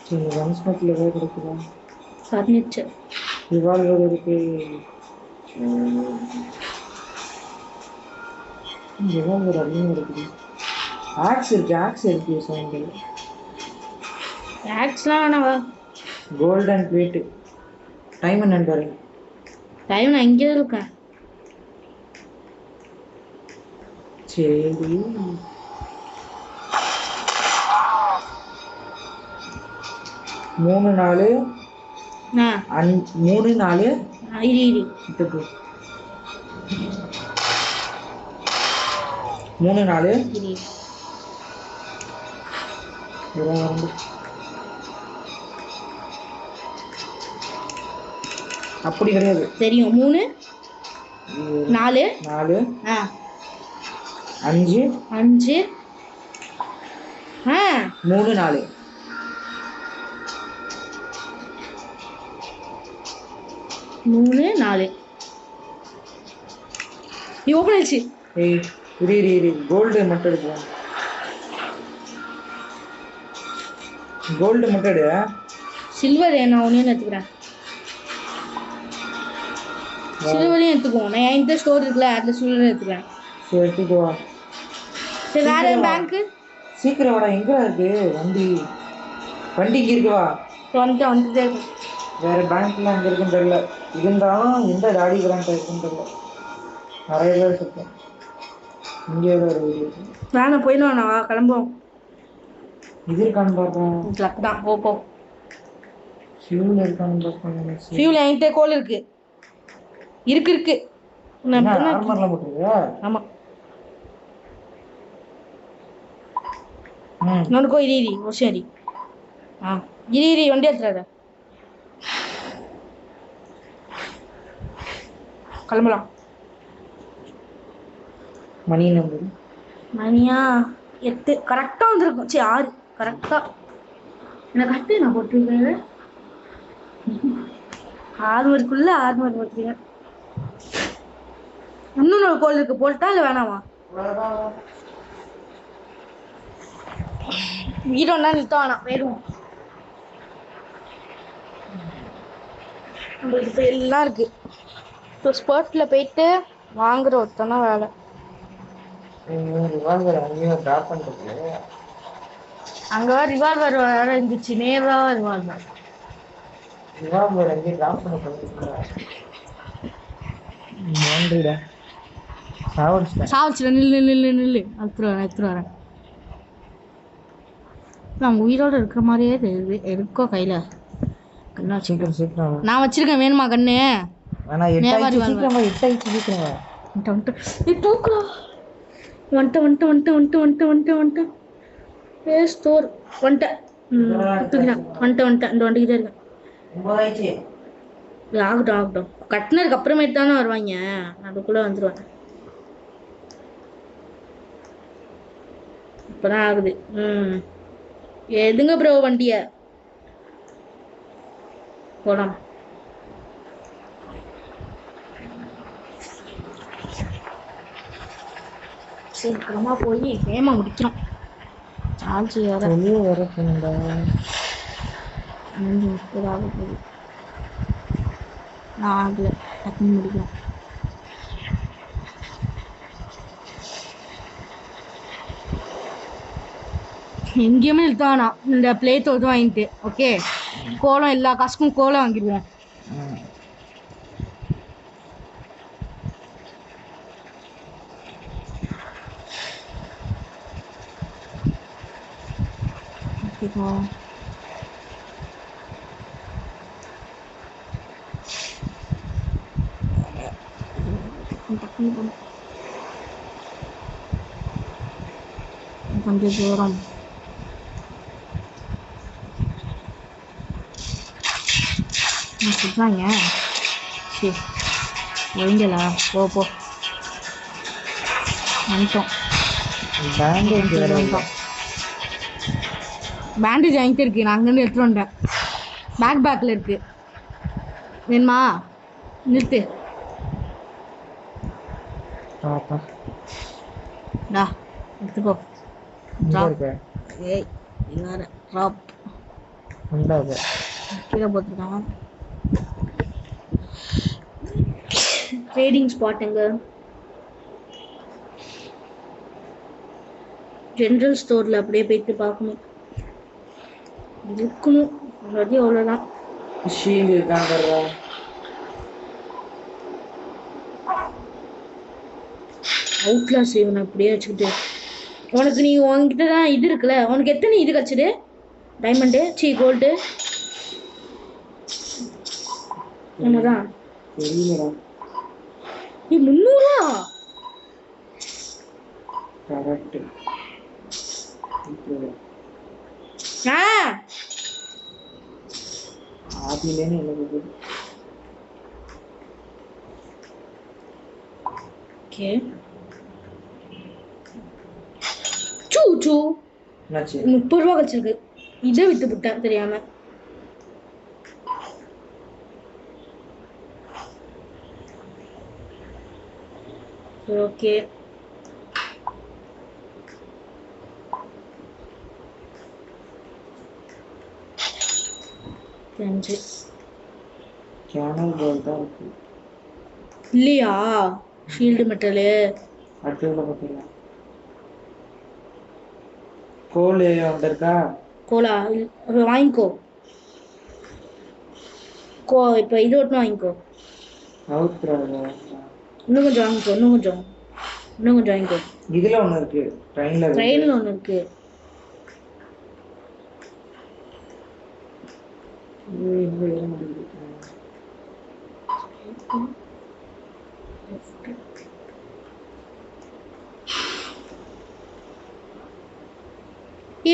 சரி கன்ஸ்மத்தில் ஏதாவது இருக்குதா? ஃபர்னிச்சர். ரிவால்வர் இருக்கு. ரிவால்வர் அதிகமாக இருக்குது. ஆக்ஸ் இருக்கு, ஆக்ஸ் இருக்கு சவுண்டில். ஆக்ஸ்லாம் வேணாவா? Golden plate. டைம் என்னன்னு பாருங்க. டைம் நான் இங்கே இருக்கேன். சரி 3 4 3 4 இரு 3 4 அப்படி கிடையாது. தெரியும். 3 4 4 5 5 3 4 3 4 நீ ஓப்பன் ஆயிடுச்சு. ஏய் இரு கோல்டு மட்டும் எடுப்போம். கோல்டு மட்டும் எடு. சில்வர் நான் ஒன்றே எடுத்துக்கிறேன். சில்வரையும் எடுத்துக்குவோம். நான் என்கிட்ட ஸ்டோர் இருக்குல்ல, அதில் சில்வர் எடுத்துக்கிறேன். சரி எடுத்துக்குவா. சரி வேற பேங்க்கு சீக்கிரம் வாடா. எங்கே இருக்கு வண்டி? வண்டி இங்கே இருக்குவா. வந்துட்டே இருக்கு. வேற பேங்க்லாம் அங்கே இருக்குன்னு தெரியல. இருந்தாலும் எந்த காடி கிராண்ட் இருக்குன்னு தெரியல. நிறைய பேர் இருக்கேன். இங்கே வேணாம் போயிடும். நான் கிளம்புவோம். இது இருக்கான்னு பார்ப்போம். தான் போ. ஃபியூல் இருக்கான்னு பார்ப்போம். ஃபியூல் என்கிட்ட கோல் இருக்கு. இருக்கு ஆர்மர்லாம் போட்டுருக்கியா? ஆமாம். நோனுக்கோ இரி சரி. இரி வண்டி எடுத்துறாத. கிளம்பலாம். மணி நம்பர் மணியா 8 கரெக்டாக வந்துருக்கும். சரி 6 கரெக்டாக. எனக்கு கரெக்டு நான் போட்டிருக்கேன். 6 மணிக்குள்ள 6 மணி போட்டுருக்கேன். இன்னொரு கோல் இருக்கு, போட்டா இல்லை வேணாமா? வீடொன்னா நிறுத்த வேணாம், போயிடுவோம். நம்மளுக்கு இப்போ எல்லாம் இருக்கு. இப்போ ஸ்பாட்டில் போயிட்டு வாங்குற ஒருத்தனா வேலை. அங்கே ரிவால்வர் வேற இருந்துச்சு. நேரா ரிவால்வர் சாவடிச்சு. நில்லு எடுத்துட்டு வரேன். அவங்க உயிரோடு இருக்கிற மாதிரியே தெரியுது. எடுக்கோ கையில். நான் வச்சிருக்கேன். வேணுமா கண்ணு? வந்துட்டேன். ஸ்டோர் வந்துட்டேன். இந்த வண்டிக்கிட்டே இருக்கேன். ஆகட்டும். கட்டினதுக்கு அப்புறமேட்டு தானே வருவாங்க. அதுக்குள்ளே வந்துடுவாங்க. இப்போதான் ஆகுது. எதுங்க ப்ரோ வண்டியை போலாம். சீக்கிரமா போய் வேமா முடிக்கிறோம். சார்ஜ் வேற போகுது. நான் ஆகல, டக்குன்னு முடிக்கிறோம். எங்கேயுமே நிறுத்தானா. இந்த பிளேட் வந்து வாங்கிட்டு ஓகே. கோலம் எல்லா காசுக்கும் கோலம் வாங்கிடுவோம். கொஞ்சம் தூரம் சொல்கிறாங்க. சரி ஒழுங்கலா போ வந்துட்டோம். பேண்டேஜ் வாங்கிட்டு இருக்கு. நான் அங்கேருந்து எடுத்துகிட்டு வந்தேன். பேக்கில் இருக்கு. வேணுமா? நிறுத்து. பாப்பா டா எடுத்துக்கோ. இங்க ட்ராப். இருக்க ஏய் இவர ட்ராப் உண்டாக கீழே போட்டுருக்கான். ட்ரேடிங் ஸ்பாட்டுங்க. ஜென்ரல் ஸ்டோரில் அப்படியே போயிட்டு பார்க்கணும். இருக்கணும் அதாவது அவ்வளோதான். ஷீல்டு இருக்காங்க. அவுட்லாஸ் இவனை அப்படியே வச்சுக்கிட்டு உனக்கு நீ உன்கிட்ட தான் இது இருக்குல்ல. உனக்கு எத்தனை இது கிடச்சிது? டைமண்டு கோல்டு ஒன்றுதான். தெரியலடா. நீ 300 கரெக்ட். ஆதிலேன்னு எனக்கு ஓகே. சூ சூ என்னாச்சு? 30 ரூபா கிடச்சிருக்கு. இதை விட்டு விட்டேன் தெரியாம. ஓகே தெரிஞ்சு கேனல் கோல் தான் இருக்கு. இல்லையா ஷீல்டு மெட்டலு? அடுத்ததுல பார்த்தீங்களா கோல் வந்திருக்கா? கோலா வாங்கிக்கோ. இப்போ இது ஒட்டும் வாங்கிக்கோ. இன்னும் கொஞ்சம் வாங்கிக்கோ. இன்னும் கொஞ்சம் வாங்கிக்கோ. இதுல ஒண்ணு இருக்கு. ட்ரெயின்ல ஒண்ணு இருக்கு.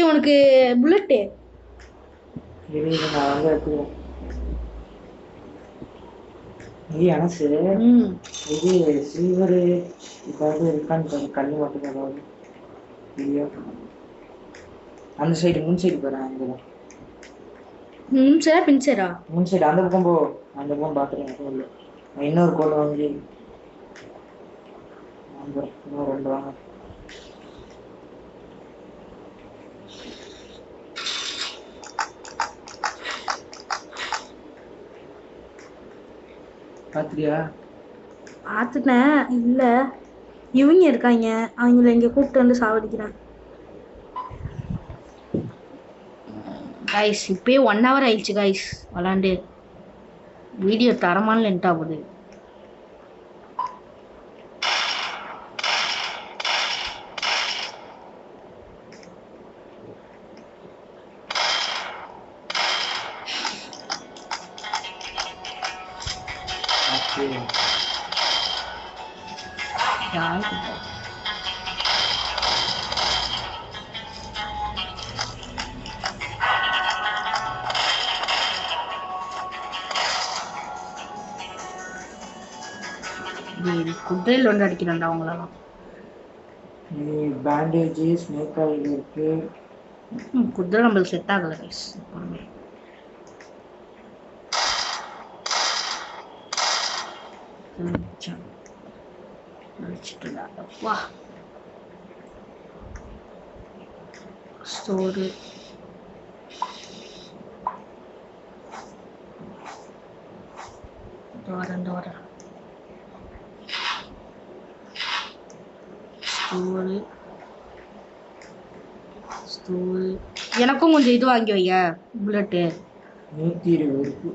உனக்கு புல்லட்டு நான் வந்து எடுத்துக்கிறேன். இது சில்வரு ஏதாவது இருக்கான்னு கண்ணு மட்டும் ஏதாவது இல்லையா? அந்த சைடு முன் சைடு போறேன். அங்கே முன்சரா பின்சரா? முன் சைடு அந்த பக்கம் போ. அந்த பக்கம் பார்த்துருக்கேன் கோல். இன்னொரு கோல் வாங்கி இன்னும் 2 வாங்க. பாத்திரியா? பார்த்துட்டேன். இல்லை இவங்க இருக்காங்க. அவங்கள இங்கே கூப்பிட்டு வந்து சாவடிக்கிறேன். கைஸ் இப்போயே 1 hour ஆயிடுச்சு கைஸ் விளாண்டு. வீடியோ தரமான லென்த் ஆகுது. குதிரையில் வந்து அடிக்கிறான்டா அவங்களெல்லாம். பேண்டேஜ் ஸ்னேக் ஆயில் இருக்கு. குதிரை நம்மளுக்கு செட் ஆகல கைஸ். வா ஸ்டோரு வரேன். ஸ்டோரு எனக்கும் கொஞ்சம் இது வாங்கி வைய. புல்லட்டு 120 இருக்கு.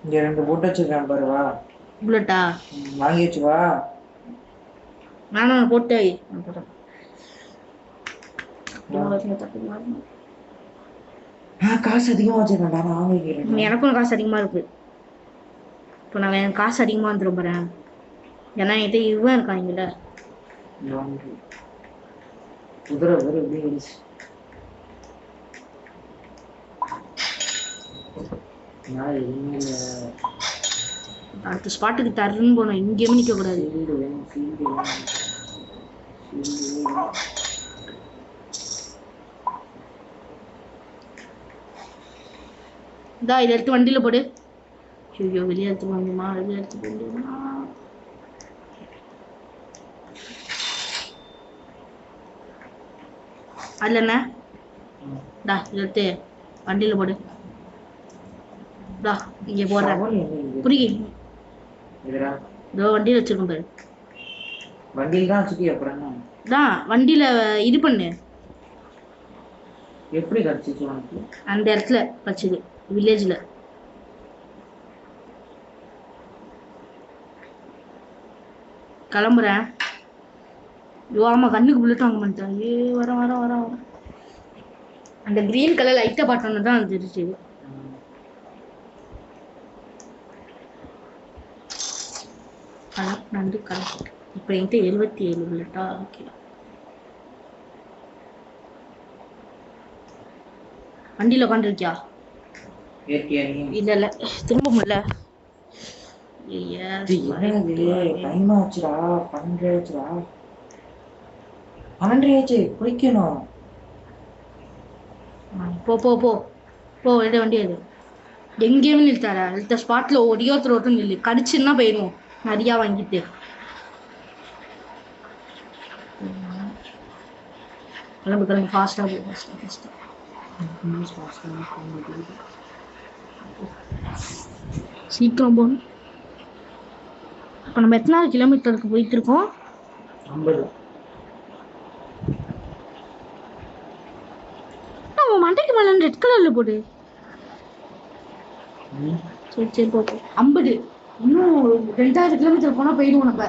இங்க 2 போட்டு வச்சிருக்கேன் பாரு. வா புல்லட்டா வாங்கி வச்சு வா. நான் போட்டு வை. காசு அதிகமா வச்சிருக்கேன்டா. நான் வாங்கிக்கிறேன். எனக்கும் காசு அதிகமா இருக்கு. இப்போ நான் காசு அதிகமாக வந்துடும் போகிறேன். ஏன்னா என்கிட்ட இவன் இருக்காங்கல்ல. குதிரை வேறு எப்படி இருந்துச்சு? அடுத்த ஸ்பாட்டுக்கு தருன்னு போனோம். எங்கேயுமே நிற்கக்கூடாது. இதை எடுத்து வண்டியில் போடு. ஐயோ வெளியே எடுத்து போக முடியுமா? வெளியே எடுத்து போக முடியுமா? அதில் என்ன டா எடுத்து வண்டியில் போடு. டா இங்கே போடுறேன் புரியுது. இதோ வண்டியில் வச்சிருக்கோம் பாரு. வண்டியில் தான் வச்சுக்கி அப்புறம் தான் வண்டியில் இது பண்ணு. எப்படி கிடச்சிச்சு உனக்கு? அந்த இடத்துல வச்சுது வில்லேஜில். கிளம்புறேன். ஐயோ ஆமாம் கண்ணுக்கு புல்லட் வாங்க மாட்டேன். ஏ வர வர வர வர அந்த க்ரீன் கலர் லைட்டை பார்த்தோன்னு தான் தெரிஞ்சு. நண்டு கலர் இப்போ என்கிட்ட 77 புல்லட்டா? ஓகே வண்டியில் உட்காந்துருக்கியா? இல்ல இல்ல திரும்ப முடியல. குளிக்கணும். போ போ போ போ எடு வண்டி எடு. எங்கேயுமே நிறுத்தாரா? இந்த ஸ்பாட்ல ஒருத்தர் ஒருத்தர் நில்லு. கடிச்சுன்னா போயிடுவோம் நிறையா வாங்கிட்டு. கிளம்பு கிளம்பு ஃபாஸ்ட்டாக போ ஃபாஸ்ட்டாக. சீக்கிரம் போகணும். இப்போ நம்ம எத்தனாவது கிலோமீட்டருக்கு போயிட்டு இருக்கோம்? 50. நம்ம மண்டைக்கு மேலே ரெட் கலரில் போடு. சரி சரி போ 50. இன்னும் 2000 கிலோமீட்டர் போனால் போயிடுவோம் நம்ம.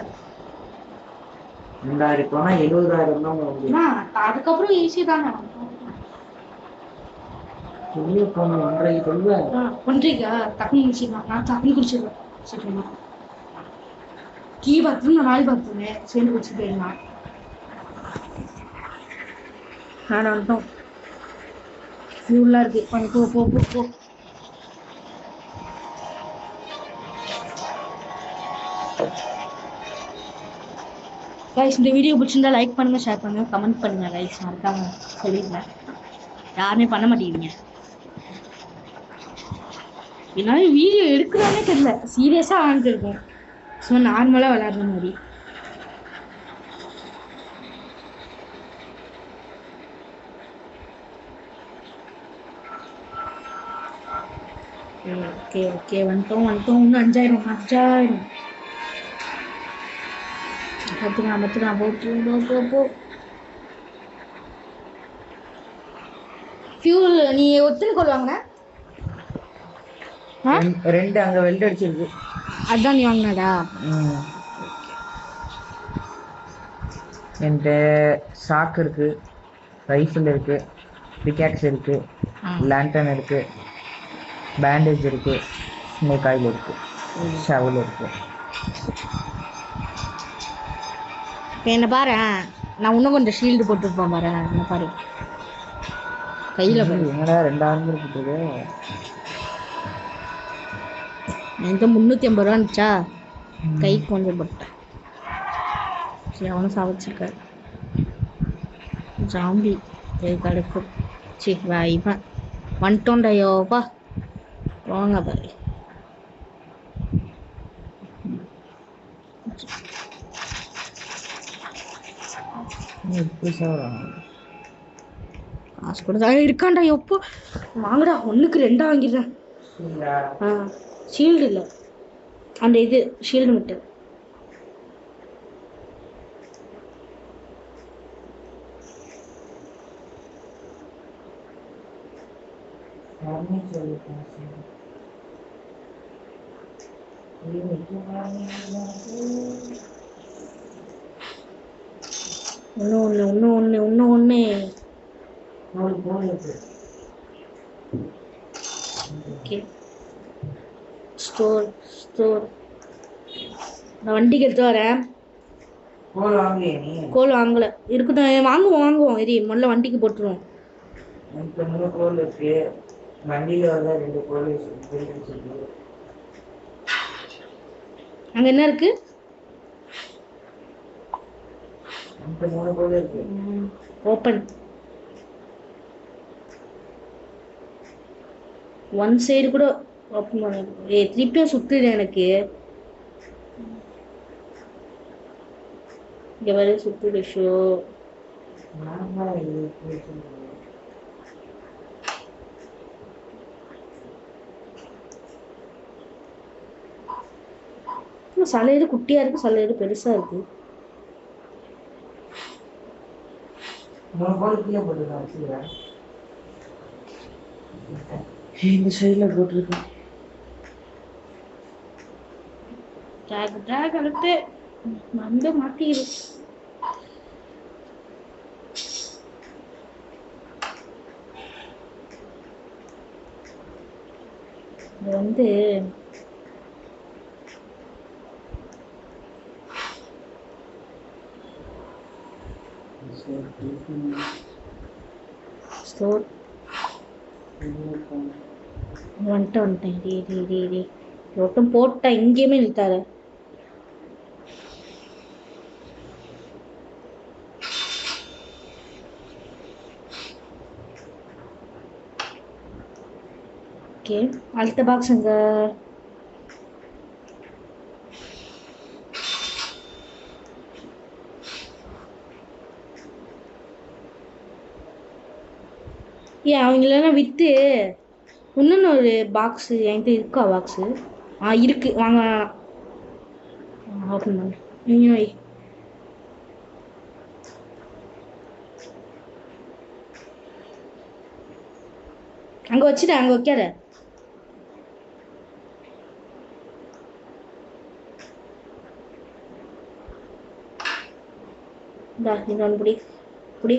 2000 போனா 70,000 தான். அதுக்கப்புறம் ஈஸி தானே. ஒன்றைக்கா டக்குனு முடிச்சிடலாம். நான் டக்குனு குடிச்சிடுவேன். சீக்கிரமா கீ பாத்ரூம் நான் நாலு பாத்ரூமே சேர்ந்து குடிச்சு போயிடலாம். நான் வந்துட்டோம். ஃபியூலாக இருக்கு. போ போ போ போ. கைஸ் இந்த வீடியோ பிடிச்சிருந்தா லைக் பண்ணுங்க, ஷேர் பண்ணுங்க, கமெண்ட் பண்ணுங்க கைஸ். மறக்காம சொல்லிடுறேன். யாருமே பண்ண மாட்டேங்கிறீங்க. என்னால வீடியோ எடுக்கிறானே தெரியல. சீரியஸாக ஆகிருக்கும். சும்மா நார்மலாக விளையாடுற மாதிரி. ஓகே ஓகே வந்துட்டோம் இன்னும் 5000 பத்துக்கலாம் போ. ஃபியூல் நீ ஒத்துன்னு கொள்வாங்க 2 அங்க வெல்ட் அடிச்சிருக்கு. அதான் நீ வாங்கினதா? என்கிட்ட சாக்கு இருக்கு, ரைஃபிள் இருக்கு, பிகாக்ஸ் இருக்கு, லேண்டன் இருக்கு, பேண்டேஜ் இருக்கு, ஸ்னேக் ஆயில் இருக்கு, ஷவல் இருக்கு. என்ன பாரு, நான் இன்னும் கொஞ்சம் ஷீல்டு போட்டுருப்பேன் பாரு. என்ன பாரு கையில் பாரு. என்னடா 2000 போட்டுருக்கு. என்கிட்ட 350 ரூபா இருந்துச்சா, கைக்கு கொஞ்சம் போட்டேன். சரி அவனும் சாவச்சிருக்காரு. ஜாம்பி கடுக்கும். சரி வாய்ப்பேன் வந்துட்டோண்டையோப்பா. வாங்க பாரு. காசு கொடுத்தா இருக்காண்டா எப்போ வாங்கடா. 1க்கு 2 வாங்கிடுறேன். ஷீல்டு இல்லை, அந்த இது ஷீல்டு மட்டும். ஒன்று ஓகே. ஸ்டோர் நான் வண்டிக்கு எடுத்து வரேன். கோல் வாங்கலை இருக்குதான். வாங்குவோம் எரி முதல்ல வண்டிக்கு போட்டுருவோம். அங்கே என்ன இருக்கு? ஓப்பன். ஒன் சைடு கூட ஓப்பன் பண்ணி ஏய் திருப்பியும் சுத்துது எனக்கு. இங்க வர சுத்துது ஷோ. சலையது குட்டியா இருக்கு, சலையது பெருசா இருக்கு. இந்த சைடுல போட்டுருக்கேன். ட்ராக் அடுத்து வந்து மாட்டிடுது. இது வந்து ஸ்டோர் வந்துட்டேன். ஒட்டும் போட்டா எங்கேயுமே நிறுத்தாரு. ஓகே, அடுத்த பாக்ஸ் அங்க ஏன் அவங்களெல்லாம் விற்று இன்னொன்று ஒரு பாக்ஸு என்கிட்ட இருக்கா பாக்ஸு? இருக்கு, வாங்க. ஓப்பன் பண்ணு நீங்களும் வை. அங்கே வச்சுட்டேன், அங்கே வைக்காத. இந்தா இன்னொன்று புடி புடி.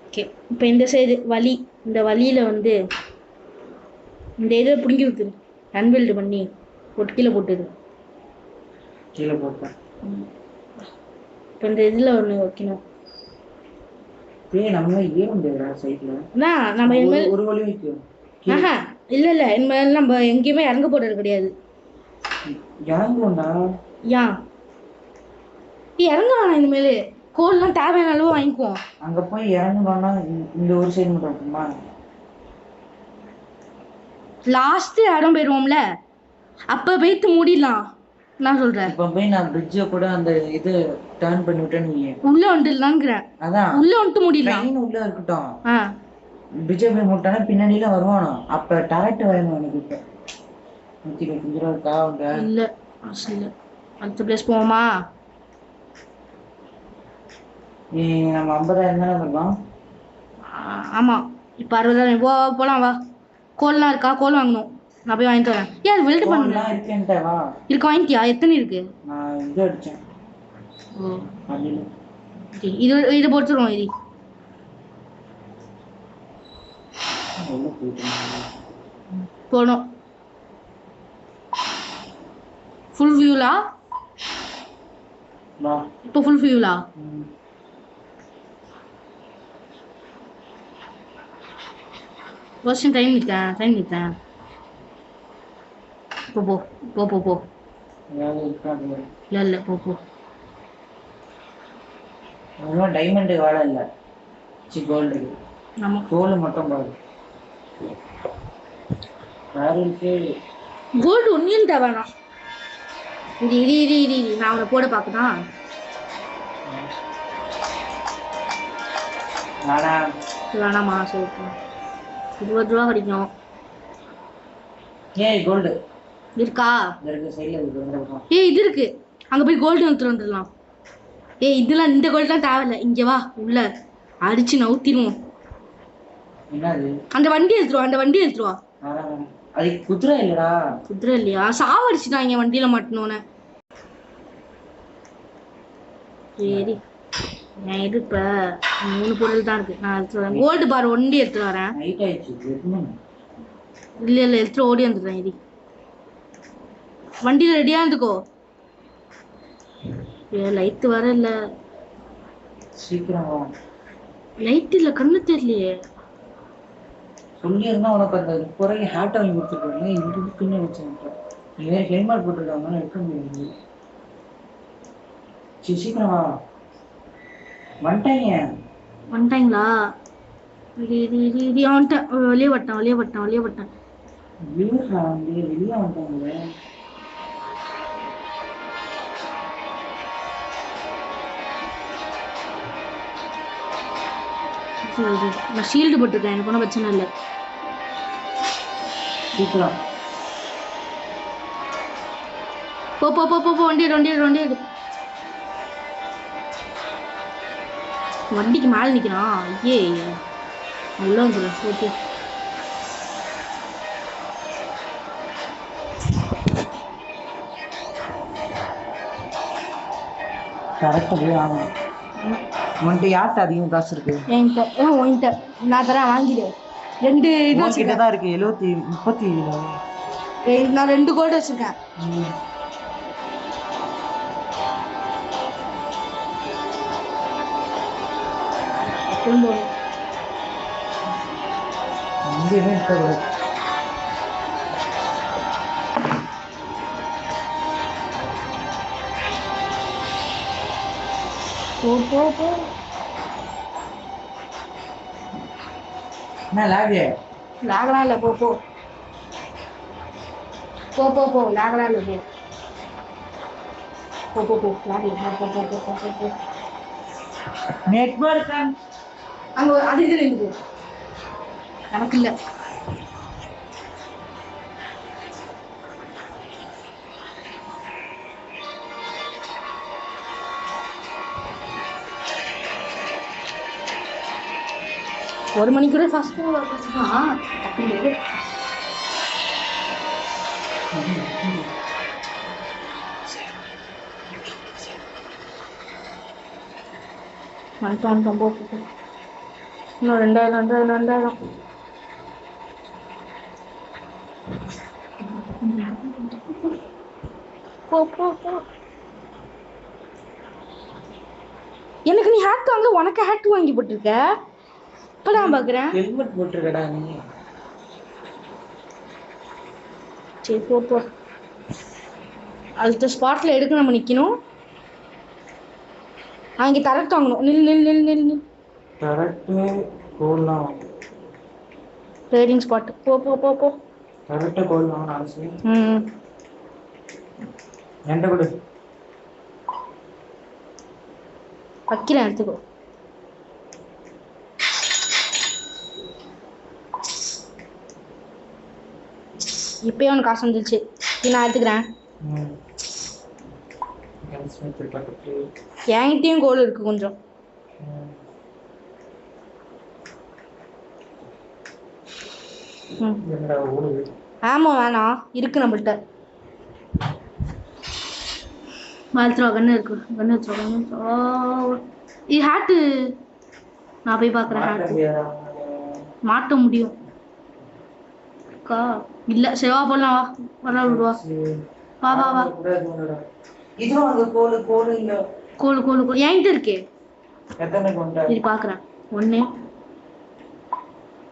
ஓகே, இப்போ இந்த சைடு வலி, இந்த வலியில் வந்து இந்த இதை பிடுங்கி விட்டுரு. அன்வெல்டு பண்ணி போட்டு கீழே போட்டுது. கீழே போட்டேன். இப்போ இந்த இதில் ஒன்று வைக்கணும். நம்ம ஏன் முடியாதா சைட்ல? நம்ம இனிமேல் ஒரு வழி வைக்கும். இல்லை இனிமேல் நம்ம எங்கேயுமே இறங்க போடுறது கிடையாது. இறங்கும்டா. ஏன் இறங்க வேணாம், இனிமேல் கோல்லாம் தேவையான அளவு வாங்கிக்குவோம். அங்கே போய் இறங்கணும்னா இந்த ஒரு சைடு மட்டும் இருக்குமா? லாஸ்ட் இடம் போயிடுவோம்ல, அப்போ போய்த்து மூடிடலாம். நான் சொல்கிறேன், இப்போ போய் நான் பிரிட்ஜை கூட அந்த இது டர்ன் பண்ணி விட்டேன்னு நீ உள்ளே வந்துடலாங்கிறேன். அதான் உள்ளே வந்துட்டு மூடிடலாம். உள்ளே இருக்கட்டும். பிரிட்ஜை போய் மூட்டானா பின்னாடியில வருவானோ, அப்போ டேரக்ட் வேணும் எனக்கு. இப்போ 125 ரூபா இருக்கா அவங்க? இல்லை இல்லை, அடுத்த பிளேஸ் போவோமா? நம்ம 50,000 தானே வரலாம். ஆமாம், இப்போ 60,000 போகலாம். வா, கோல்லாம் இருக்கா? கோல் வாங்கணும். நான் போய் வாங்கிட்டு வரேன். ஏன் அது வெல்ட் பண்ணலாம் இருக்கு? வாங்கிட்டியா? எத்தனை இருக்கு? நான் இது அடிச்சேன். இது போட்டுருவோம். இது போனோம். ஃபுல் வியூலா? இப்போ ஃபுல் வியூலா? வருஷம் டைம் நிற்கிறேன். போ. இல்லை போ. டைமண்ட் வேலை இல்லை, கோல்டு. ஆமா, கோல்டு மட்டும் பாரு. கோல்டு ஒன்னியும் தேவைண்ணா. இரு நான் அவனை போட பார்க்கணும். வேணாமா? சரி, 20 ரூபா கிடைக்கும். ஏய் கோல்டு இருக்கா? இருக்கு, சைடுல இருக்கு. ஏய் இது இருக்கு, அங்க போய் கோல்டு எடுத்துட்டு வந்துடலாம். ஏய் இதெல்லாம், இந்த கோல்டுலாம் தேவையில்லை. இங்க வா, உள்ள அடிச்சு நவுத்திடுவோம். என்னது? அந்த வண்டி எடுத்துட்டு வா. அது குதிரை இல்லடா. குதிரை இல்லையா? சாவடிச்சுட்டாங்க வண்டியில மாட்டணும்னு. சரி, நான் இது இப்ப 3 பொருள் தான் இருக்கு. நான் எடுத்துட்டு வரேன். கோல்டு பார் ஒண்டி எடுத்துட்டு வரேன். இல்ல எடுத்துட்டு ஓடி வந்துடுறேன். இது வண்டியில ரெடியா இருந்துக்கோ. லைட் வர இல்ல. சீக்கிரம் வா. லைட் இல்ல, கண்ணு தெரியலையே. சொல்லியிருந்தா உனக்கு அந்த குறைய ஹேட் வாங்கி கொடுத்துருக்காங்க. இதுக்குன்னு வச்சுருக்கேன். இதே ஹெல்மெட் போட்டுருக்காங்க, எடுக்க முடியாது. சீக்கிரம் வா. வந்துட்டாங்களா? அவன்கிட்ட வெளியே வட்டான். வெளியே வந்துட்டாங்களே. நான் ஷீல்டு போட்டிருக்கேன், எனக்கு ஒன்றும் பிரச்சனை இல்லை. சீக்கிரம் போ போ போ போ போ, வண்டி எடு. வண்டிக்கு மேலே நிற்கிறான். ஐயே, உள்ள வந்துடுறேன். ஓகே, கரெக்டாக போய் ஆகணும். உன்கிட்ட யார்கிட்ட அதிகம் காசு இருக்கு? என்கிட்ட நான் தரேன், வாங்கிடு. 2 இது வச்சுக்கிட்டே தான் இருக்கு. 37 நான் 2 கோல்டு வச்சிருக்கேன். போ. லாகலாம் இல்லை, போ லாகலாம் இல்லை, போ லாகல. நெட்வொர்க் அங்கே அது இது இருக்குது, நமக்கு இல்லை. ஒரு மணிக்கு கூட ஃபர்ஸ்ட் வந்துட்டோம். இன்னும் 2000. போ. எனக்கு நீ ஹேட் வாங்க, உனக்கு ஹேட் வாங்கி போட்டிருக்க. இப்பதான் பாக்குறேன். ஹெல்மெட் போட்டுருக்கடா நீ. சரி போ. அடுத்த ஸ்பாட்ல எடுக்க நம்ம நிக்கணும். அங்கே தரட்டு வாங்கணும். நில். தரட்டு கோல்லாம் ட்ரேடிங் ஸ்பாட். போ. தரட்டு கோல் வாங்கணும் அவசியம். என்கிட்ட கொடு. வைக்கிறேன், எடுத்துக்கோ. இப்பயே உனக்கு காசு வந்துருச்சு. நான் எடுத்துக்கிறேன். என்கிட்டயும் கோல் இருக்கு கொஞ்சம். ஆமா, வேணாம், இருக்கு நம்மள்ட்ட. கண்ணு இருக்கு. இது ஹேட்டு நான் போய் பார்க்குறேன். ஹேட்டு மாட்ட முடியும் இல்ல. செவா போடலாம், வா விடுவா. வா. கோல் என்கிட்ட இருக்கே. இது பார்க்குறேன். 1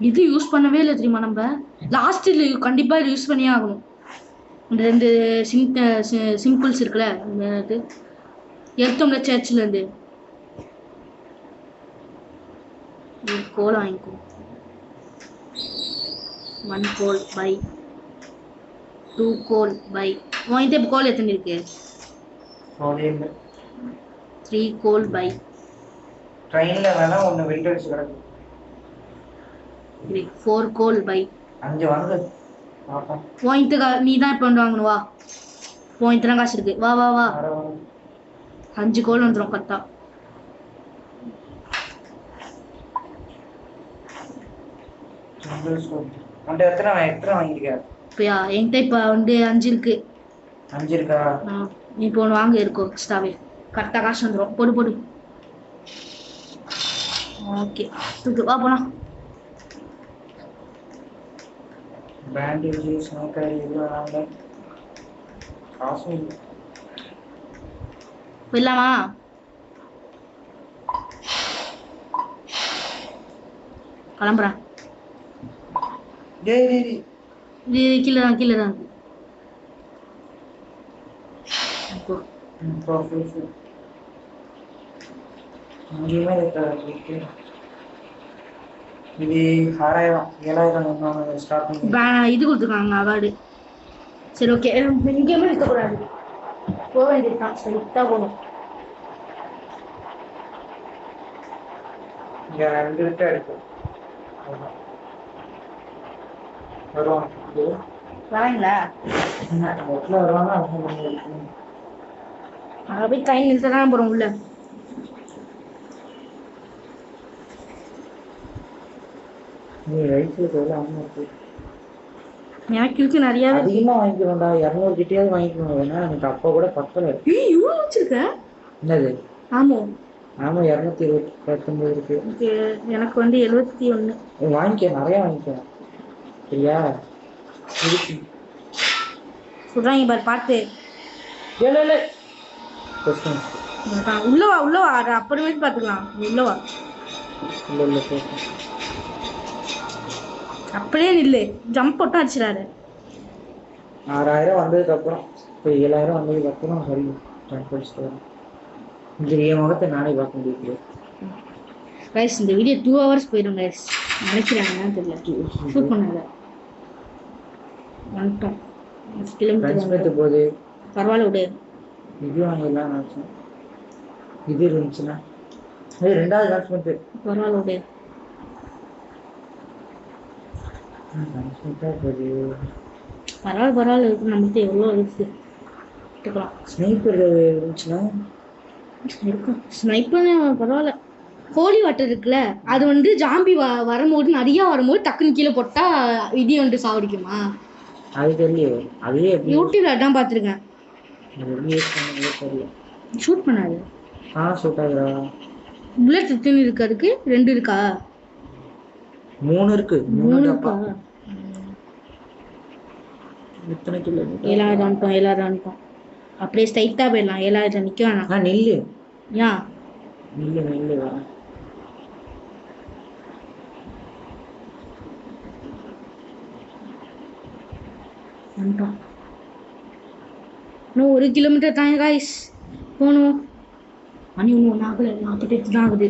இது யூஸ் பண்ணவே இல்லை தெரியுமா? நம்ம லாஸ்ட் கண்டிப்பா இது யூஸ் பண்ணியே ஆகணும். இந்த 2 சிம்பிள்ஸ் இருக்குல்ல, எடுத்தோம்ல சர்ச்சில் இருந்து. கோல் வாங்கிக்கோ. 1 கோல் பை 2 கோல் பை. உன்கிட்ட இப்போ கோல் எத்தனை இருக்கு? 3 கோல் பை. ட்ரெயின்ல வேணா ஒன்னு வெயிட் வச்சு கிடக்கு. 4 கோல் பை. 5 வாங்க. உன்கிட்ட நீ தான் இப்போ வாங்கணும். வா, உன்கிட்ட தான் காசு இருக்கு. வா. 5 கோல் வந்துடும் கரெக்டா. எத்தனை வாங்கிருக்க? இப்பயா என்கிட்ட இப்போ 5 இருக்கு. 5 இருக்கா? நீ இப்போ ஒன்று வாங்க இருக்கும் எக்ஸ்ட்ராவே. கரெக்டாக காசு வந்துடும். போடு. ஓகே, தூக்கு. வா போலாம். பேண்டேஜ் ஸ்னோக்கர் இது காசு போயிடலாமா? கிளம்புறேன். டேய் டேய் இது கீழே தான் இருக்கு. அங்கேயுமே இருக்கு. இது 6000 7000 ஸ்டார்டிங். இது கொடுத்துருக்காங்க அவார்டு. சரி ஓகே, எங்கேயுமே இருக்கக்கூடாது, போக வேண்டியதுதான், ஸ்ட்ரைட்டாக போகணும். இங்கே 2 விட்டு இருக்கு. வருவாங்க வரீங்களா? வருவாங்க. அங்கே போய் ட்ரெயின் நிறுத்த தான் போகிறோம் உள்ள. நீ ரைட்ல போயில அம்மா இருக்கு. எனக்கு இருக்கு நிறையா. அதிகமாக வாங்கிக்கணும்டா, 200 கிட்டேயாவது வாங்கிக்கணும். ஏன்னா எனக்கு அப்போ கூட பத்தல. இவ்வளோ வச்சிருக்க? என்னது? ஆமாம் ஆமாம், 229 இருக்கு. ஓகே, எனக்கு வந்து 71. வாங்கிக்க, நிறையா வாங்கிக்க சரியா? சொல்கிறாங்க பாரு, பார்த்து. இல்லை உள்ள வா அப்புறமேட்டு பார்த்துக்கலாம். உள்ள வா. இல்லை அப்படியே நில்லு, ஜம்ப் போட்டு அடிச்சிடாரு. 6000 வந்ததுக்கப்புறம் இப்போ 7000 வந்ததுக்கப்புறம் சரி படிச்சுட்டு இந்த என் முகத்தை நானே பார்க்க முடியாது. கைஸ் இந்த வீடியோ 2 hours போயிடும் கைஸ். நினைக்கிறாங்கன்னா தெரியல, ஷூட் பண்ணல. வந்துட்டோம், கிலோமீட்டர் போகுது. பரவாயில்ல விடு. இது வாங்கலாம் நினச்சேன், இது இருந்துச்சுன்னா அது 2வது லான்ச்மெண்ட்டு. பரவாயில்ல விடு. பரவாயில்ல இருக்கு, நம்மகிட்ட எவ்வளோ இருக்கு எடுத்துக்கலாம். ஸ்னைப்பர் இருந்துச்சுன்னா இருக்கும். ஸ்னைப்பர் பரவாயில்ல. ஹோலி வாட்டர் இருக்குல்ல, அது வந்து ஜாம்பி வரும்போது நிறையா வரும்போது டக்குன்னு கீழே போட்டா விதி வந்து சாவடிக்குமா? அது தெரியல, அதுவே யூடியூப்ல அதான் பார்த்துருக்கேன். ஷூட் பண்ணாது. ஷூட் ஆகுதா? புல்லட் எத்தனை இருக்கு? அதுக்கு 2 இருக்கா? 3 இருக்கு. 3 இருக்கா? எத்தனை கிலோ? 7000 வந்துட்டோம். அப்படியே ஸ்ட்ரைட்டாக போயிடலாம். 7000 நிற்க வேணாம். நில்லு. ஏன் நில்லு வா. வந்துட்டோம். இன்னும் 1 கிலோமீட்டர் தாங்க காய்ஸ் போகணும். மணி ஒன்று ஆகலை, 48 தான் ஆகுது.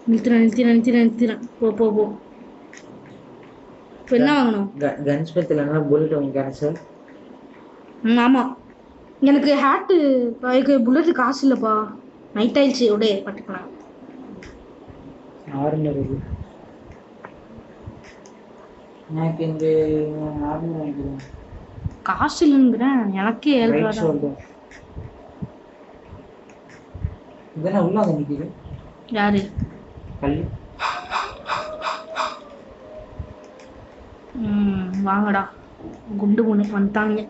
நிறுத்துறேன். போ. இப்போ என்ன வாங்கணும்? கன்ஸ் பத்தில் புல்லட் வாங்கிக்கிறேன் சார். ஆமாம், எனக்கு ஹேட்டு புல்லட்டு காசு இல்லைப்பா. நைட் ஆயிடுச்சு, உடே பட்டுக்கலாம். 600 எனக்கு இந்த 600 வாங்கிக்கிறேன். காசு இல்லைங்கிறேன், எனக்கே 7 ரூபா. இதெல்லாம் உள்ள வந்து நிற்கிது. யாரு? கல்லு. வாங்கடா, குண்டு பொண்ணு வந்துட்டாங்க.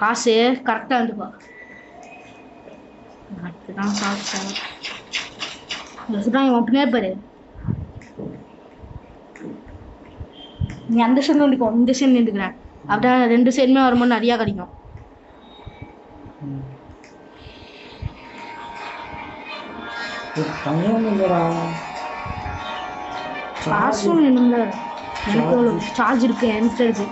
காசு கரெக்டாக வந்துப்பா. எனக்கு தான் காசு இவன் பின்னாடி பாரு. நீ அந்த சைடு நிற்கும், இந்த சைடு நின்றுக்கிறேன். அப்படியே 2 சைடுமே வரும்போது நிறையா கிடைக்கும். காசும் வேணும்ல. எனக்கு எவ்வளோ சார்ஜ் இருக்கு? என்கிட்ட இருக்கு.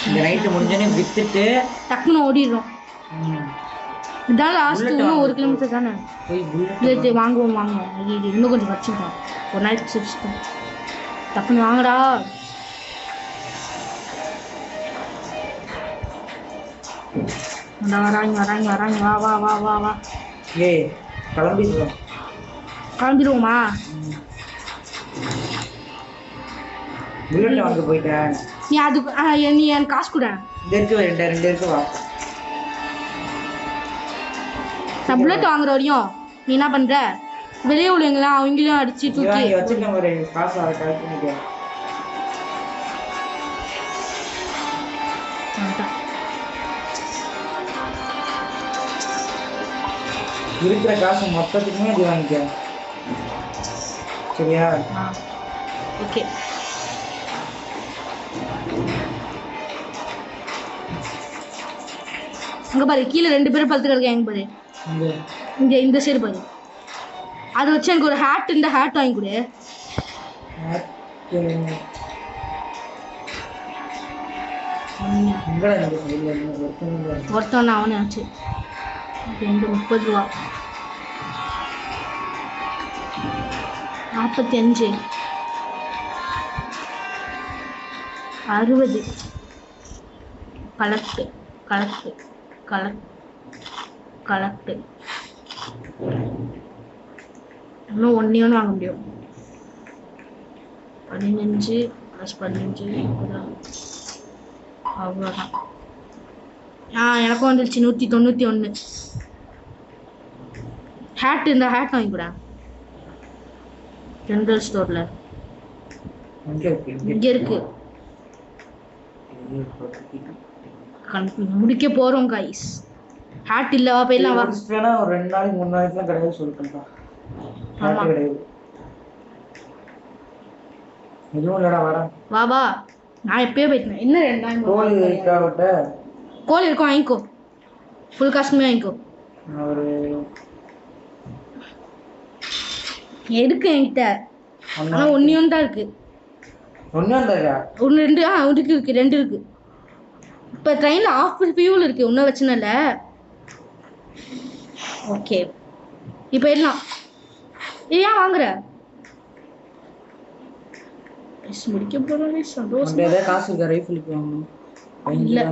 இந்த நைட்டு முடிஞ்சோடனே வித்துட்டு டக்குன்னு ஓடிடுறோம். இதான் லாஸ்ட். இன்னும் 1 கிலோமீட்டர் தானே. இல்லை வாங்குவோம். இது இன்னும் கொஞ்சம் வச்சுக்கலாம். ஒரு நாளைக்கு சிரிச்சிட்டோம். டக்குன்னு வாங்கடா. வராங்க. வா. ஏய் கிளம்பிடுவோமா? புல்லட் வாங்க போயிட்டேன். நீ அதுக்கு நீ எனக்கு காசு கூட. ரெண்டு இருக்கு வா. நான் புல்லட் வாங்குற வரையும் நீ என்ன பண்ற? வெளியே உள்ளவங்களா அவங்களையும் அடிச்சு தூக்கி வச்சுருக்கேன். ஒரு காசு அதை கலெக்ட் பண்ணிக்க. இருக்கிற காசு மொத்தத்துக்குமே அது வாங்கிக்க, சரியா? ஓகே. அங்க பாரு, கீழே 2 பேரும் படுத்து கிடக்காங்க பாரு. இந்த சைடு பாரு. அதை வச்சு எனக்கு ஒரு ஹேட் இந்த ஹேட் வாங்கி கொடு. ஒருத்தவன் அவனே ஆச்சு 30 ரூபா 45 60 கலெக்ட் கலெக்ட் கலெக்ட் கலெக்ட். இன்னும் ஒன்று வாங்க முடியும். 15 + 15 அவ்வளோதான். எனக்கும் வந்துருச்சு 191. ஹேட் இந்த ஹேட் வாங்கி கூட ஜென்ரல் ஸ்டோரில் இங்கே இருக்கு. முடிக்க போகிறோம் கைஸ். ஹேட் இல்லவா போயிடலாம் வா. ஒரு 2 நாளைக்கு 3 நாளைக்குலாம் கிடையாது சொல்லிட்டேன். கிடையாது எதுவும் இல்லடா வாடா. வா வா நான் எப்பயே போயிட்டேன். என்ன 2 நாள் கோழி இருக்கும் வாங்கிக்கோ. ஃபுல் காஸ்ட்மே வாங்கிக்கோ. ஒரு எதுக்கு என்கிட்ட ஆனால் ஒன்று தான் இருக்கு. ஒன்று 2 இருக்கு 2 இருக்கு. இப்போ ட்ரெயினில் ஆஃப் ஃபியூல் இருக்கு. ஒன்றும் பிரச்சனை இல்லை. ஓகே இப்போ எல்லாம் ஏன் வாங்குற முடிக்க போகிறோம். சந்தோஷம். காசு இருக்கா ரைஃபிளுக்கு வாங்கணும்? இல்லை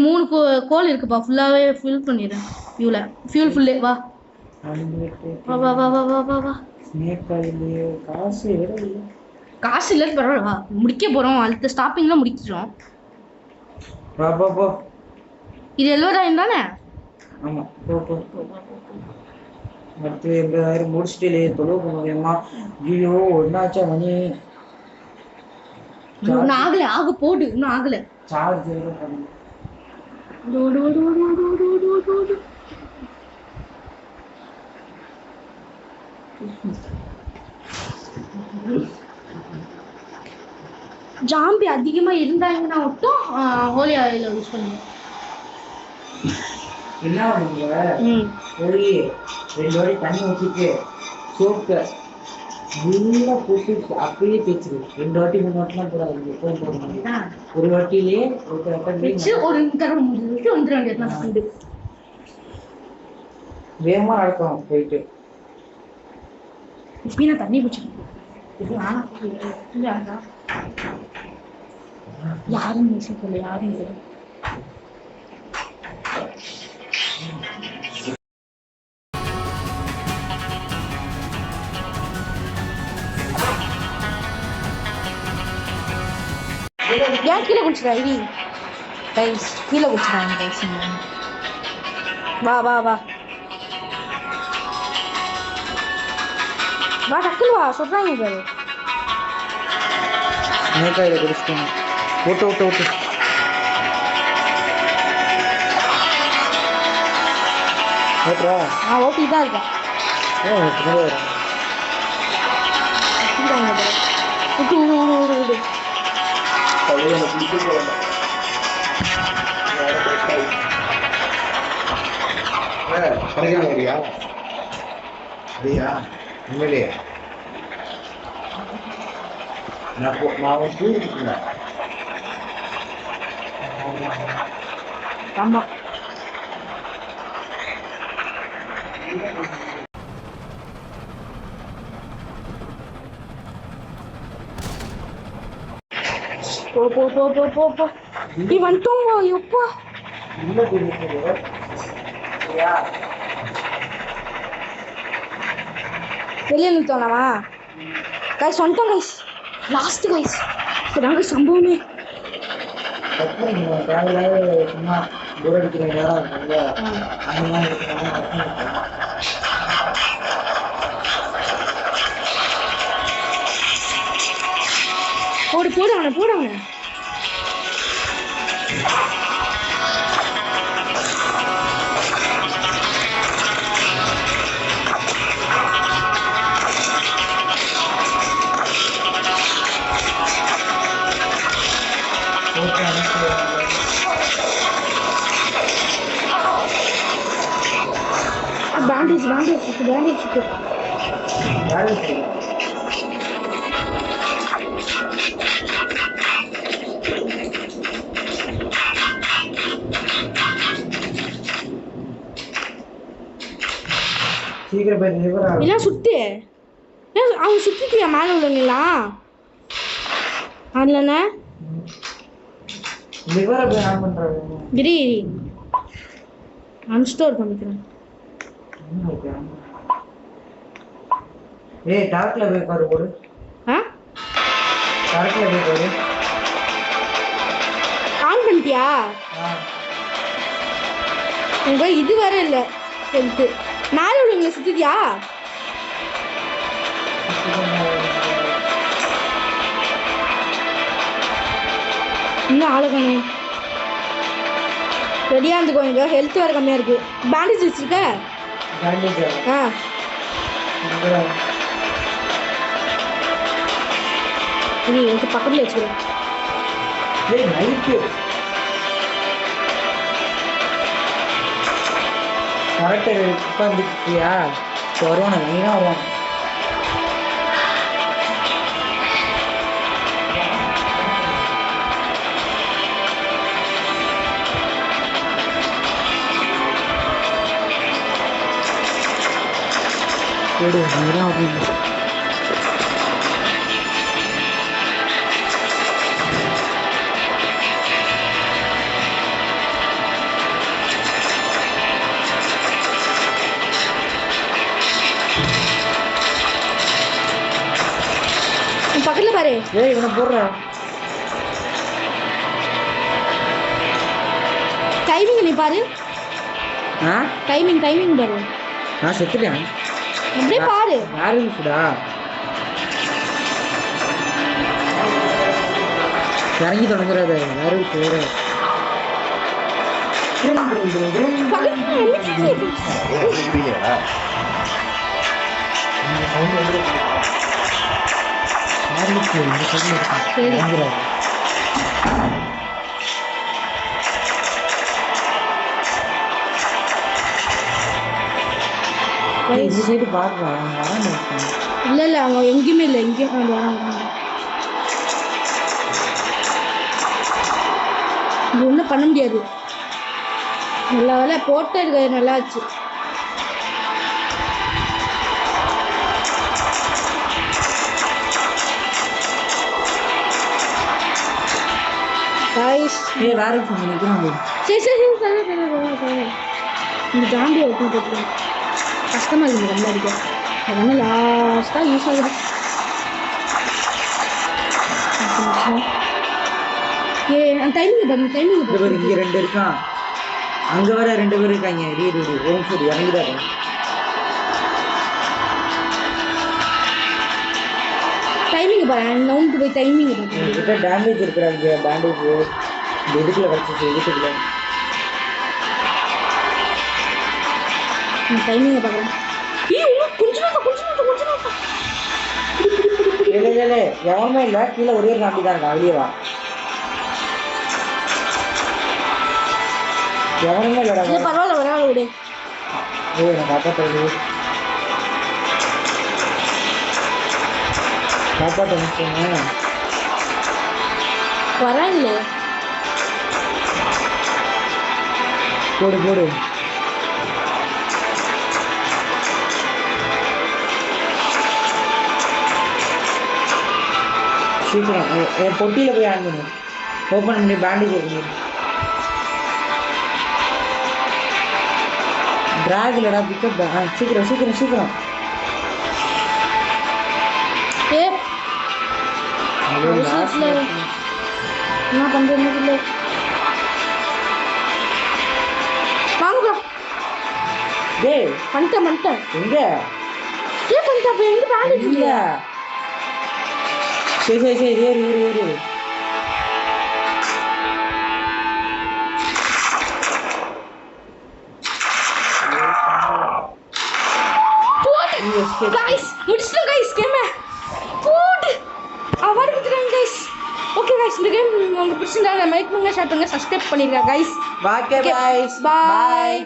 3 கோல் இருக்குப்பா. ஃபுல்லாகவே ஃபில் பண்ணிடுறேன். ஃபியூல் ஃபுல்லே வா வா வா வா வா வா வா வா. காசு இல்லை பரவாயில்ல வா. முடிக்க போகிறோம். அடுத்த ஸ்டாப்பிங்கில் முடிக்கிறோம். இது 70,000 தானே? ஆமாம் போ போ. அடுத்து 80,000 முடிச்சுட்டு தொழுவு பண்ணுவேம்மா. ஐயோ ஒன்றாச்சா மணி. இன்னும் ஆகலை. ஆக போடு. இன்னும் ஆகலை. சார்ஜ் ஜாம்பி அதிகமா இருந்தாங்கன்னா மட்டும் ஹோலி ஆயில் யூஸ் பண்ணுவேன். என்ன பண்ணுங்க ஒரு 2 வாட்டி தண்ணி ஊற்றிட்டு சோப்பு நல்லா போட்டு அப்படியே தேய்ச்சிரு. 2 வாட்டி 3 வாட்டிலாம் போடாது. ஒரு வாட்டிலே ஒரு தரம் முடிஞ்சு வந்துட வேண்டியது. வேகமா நடக்கும் போயிட்டு. இப்ப நான் தண்ணி குடிச்சிருக்கேன். யாரும் யோசிக்கல. யாரும் இல்லை. ஏன் கீழே குடிச்சிடா இடி கைஸ். கீழே குடிச்சிடாங்க கைஸ். வா வா வா வா டக்குனு வா. சொல்றாங்க பாரு. மேக்காயில குடிச்சிட்டேன். ஓட்டு ஓட்டு ஓட்டு. ஓட்டுறா? ஓட்டிட்டு தான் இருக்கேன். கரைக்கான ஏரியா அப்படியா? உண்மையிலேயே நான் தூங்கிட்டு ஆமா போ போ போ போ போ போ. நீ வந்துட்டோங்க எப்போ? வெளியே நிறுத்தலாமா கைஸ்? வந்துட்டோம் கைஸ். Last guys. இப்போதாங்க சம்பவமே. சும்மா போர் அடிக்கிற நேரம் போடு போடு அவனை போடு அவனை. பேண்டேஜ் பேண்டேஜ் இருக்கு. யாரு சரி சீக்கிரம் போய் லிவர் ஆகும். எல்லாம் சுத்து. ஏன் அவங்க சுத்திட்டியா மேலே உள்ளவங்களா? அதுலண்ணே லிவரை போய் ஆன் பண்றாங்க. கிரி அன்ஸ்டோர் பண்ணிக்கிறேன். ஏய் டார்க்ல போய் பாரு போடு. ஆ டார்க்ல போய் பாரு. ஆன் பண்ணிட்டியா? எனக்கு இது வர இல்லை ஹெல்த்து. மேலே உள்ளவங்களை சுத்திட்டியா? இன்னும் ஆளுக்கணே ரெடியாக இருந்துக்கோ. எனக்கு ஹெல்த் வேறு கம்மியாக இருக்குது. பேண்டேஜ் வச்சுருக்க? பேண்டேஜ் ஆ நீ எனக்கு பக்கத்தில் வச்சுக்கிறேன். ஏய் நைட்டு கரெக்டர் உட்காந்துக்கிட்டியா? வருவானு நீனா வருவான். போடு நீனா வருவான். பக்கத்தில் பாரு. ஏய் இவனை போடுற. டைமிங் நீ பாரு. ஆ டைமிங் பாரு. நான் செத்துட்டேன். அப்படியே பாரு. யாரு இருக்குடா? இறங்கி தொடங்குறாத யாரு போற. முடியலையா? இல்லை இல்லை அவங்க எங்கேயுமே இல்லை. எங்கேயும் இது ஒன்றும் பண்ண முடியாது. நல்ல வேலை போட்ட இருக்க நல்லா ஆச்சு. ஏய் வேற நினைக்கிறேன். சரி இந்த ஜாம்பியை ஒட்டி போட்டுருங்க. கஷ்டமாக இருக்குது ரொம்ப அடிக்க. அது ஒன்று லாஸ்ட்டாக யூஸ் ஆகுது. அந்த டைமிங் பாருங்க. டைமிங் இங்க 2 இருக்கான். அங்க வர 2 பேர் இருக்காங்க. ஓம் சரி இறங்கிடாரு. டைமிங் பாரு. நவுண்டு போய் டைமிங் பாரு. கிட்ட டேமேஜ் இருக்குறாங்க. பேண்டேஜ் எதுக்குள்ள வச்சு எதுக்குள்ள டைமிங்கை பார்க்குறேன். கொஞ்சம் இல்லை எவனுமே இல்லை. கீழே ஒரே ஒரு நாட்டி தான் இருக்கா. வெளியே வா. எவனுமே இல்லைடா. பரவாயில்ல விடு. ஓ நான் காப்பாற்ற வராங்களே. போடு சீக்கிரம் என் பொட்டியில் போய் ஆன் பண்ணு. ஓப்பன் பண்ணி பேண்டேஜ் இருக்கு. ட்ராக் இல்லடா பிக்கப். சீக்கிரம் என்ன பண்ணுறது இல்லை. வாங்க டேய் பண்ணிட்டேன். எங்க பண்ணிட்டேன். அப்போ எங்கே பேண்டேஜ் இல்லை. சரி ஏறு. guys முடிச்சிட்டோம் guys கேம் போடு அவார்ட் கொடுத்துறாங்க guys. ஓகே guys இந்த கேம் உங்களுக்கு பிடிச்சிருந்தா லைக் பண்ணுங்க, ஷேர் பண்ணுங்க, சப்ஸ்கிரைப் பண்ணிருங்க guys. பாய் guys. Bye.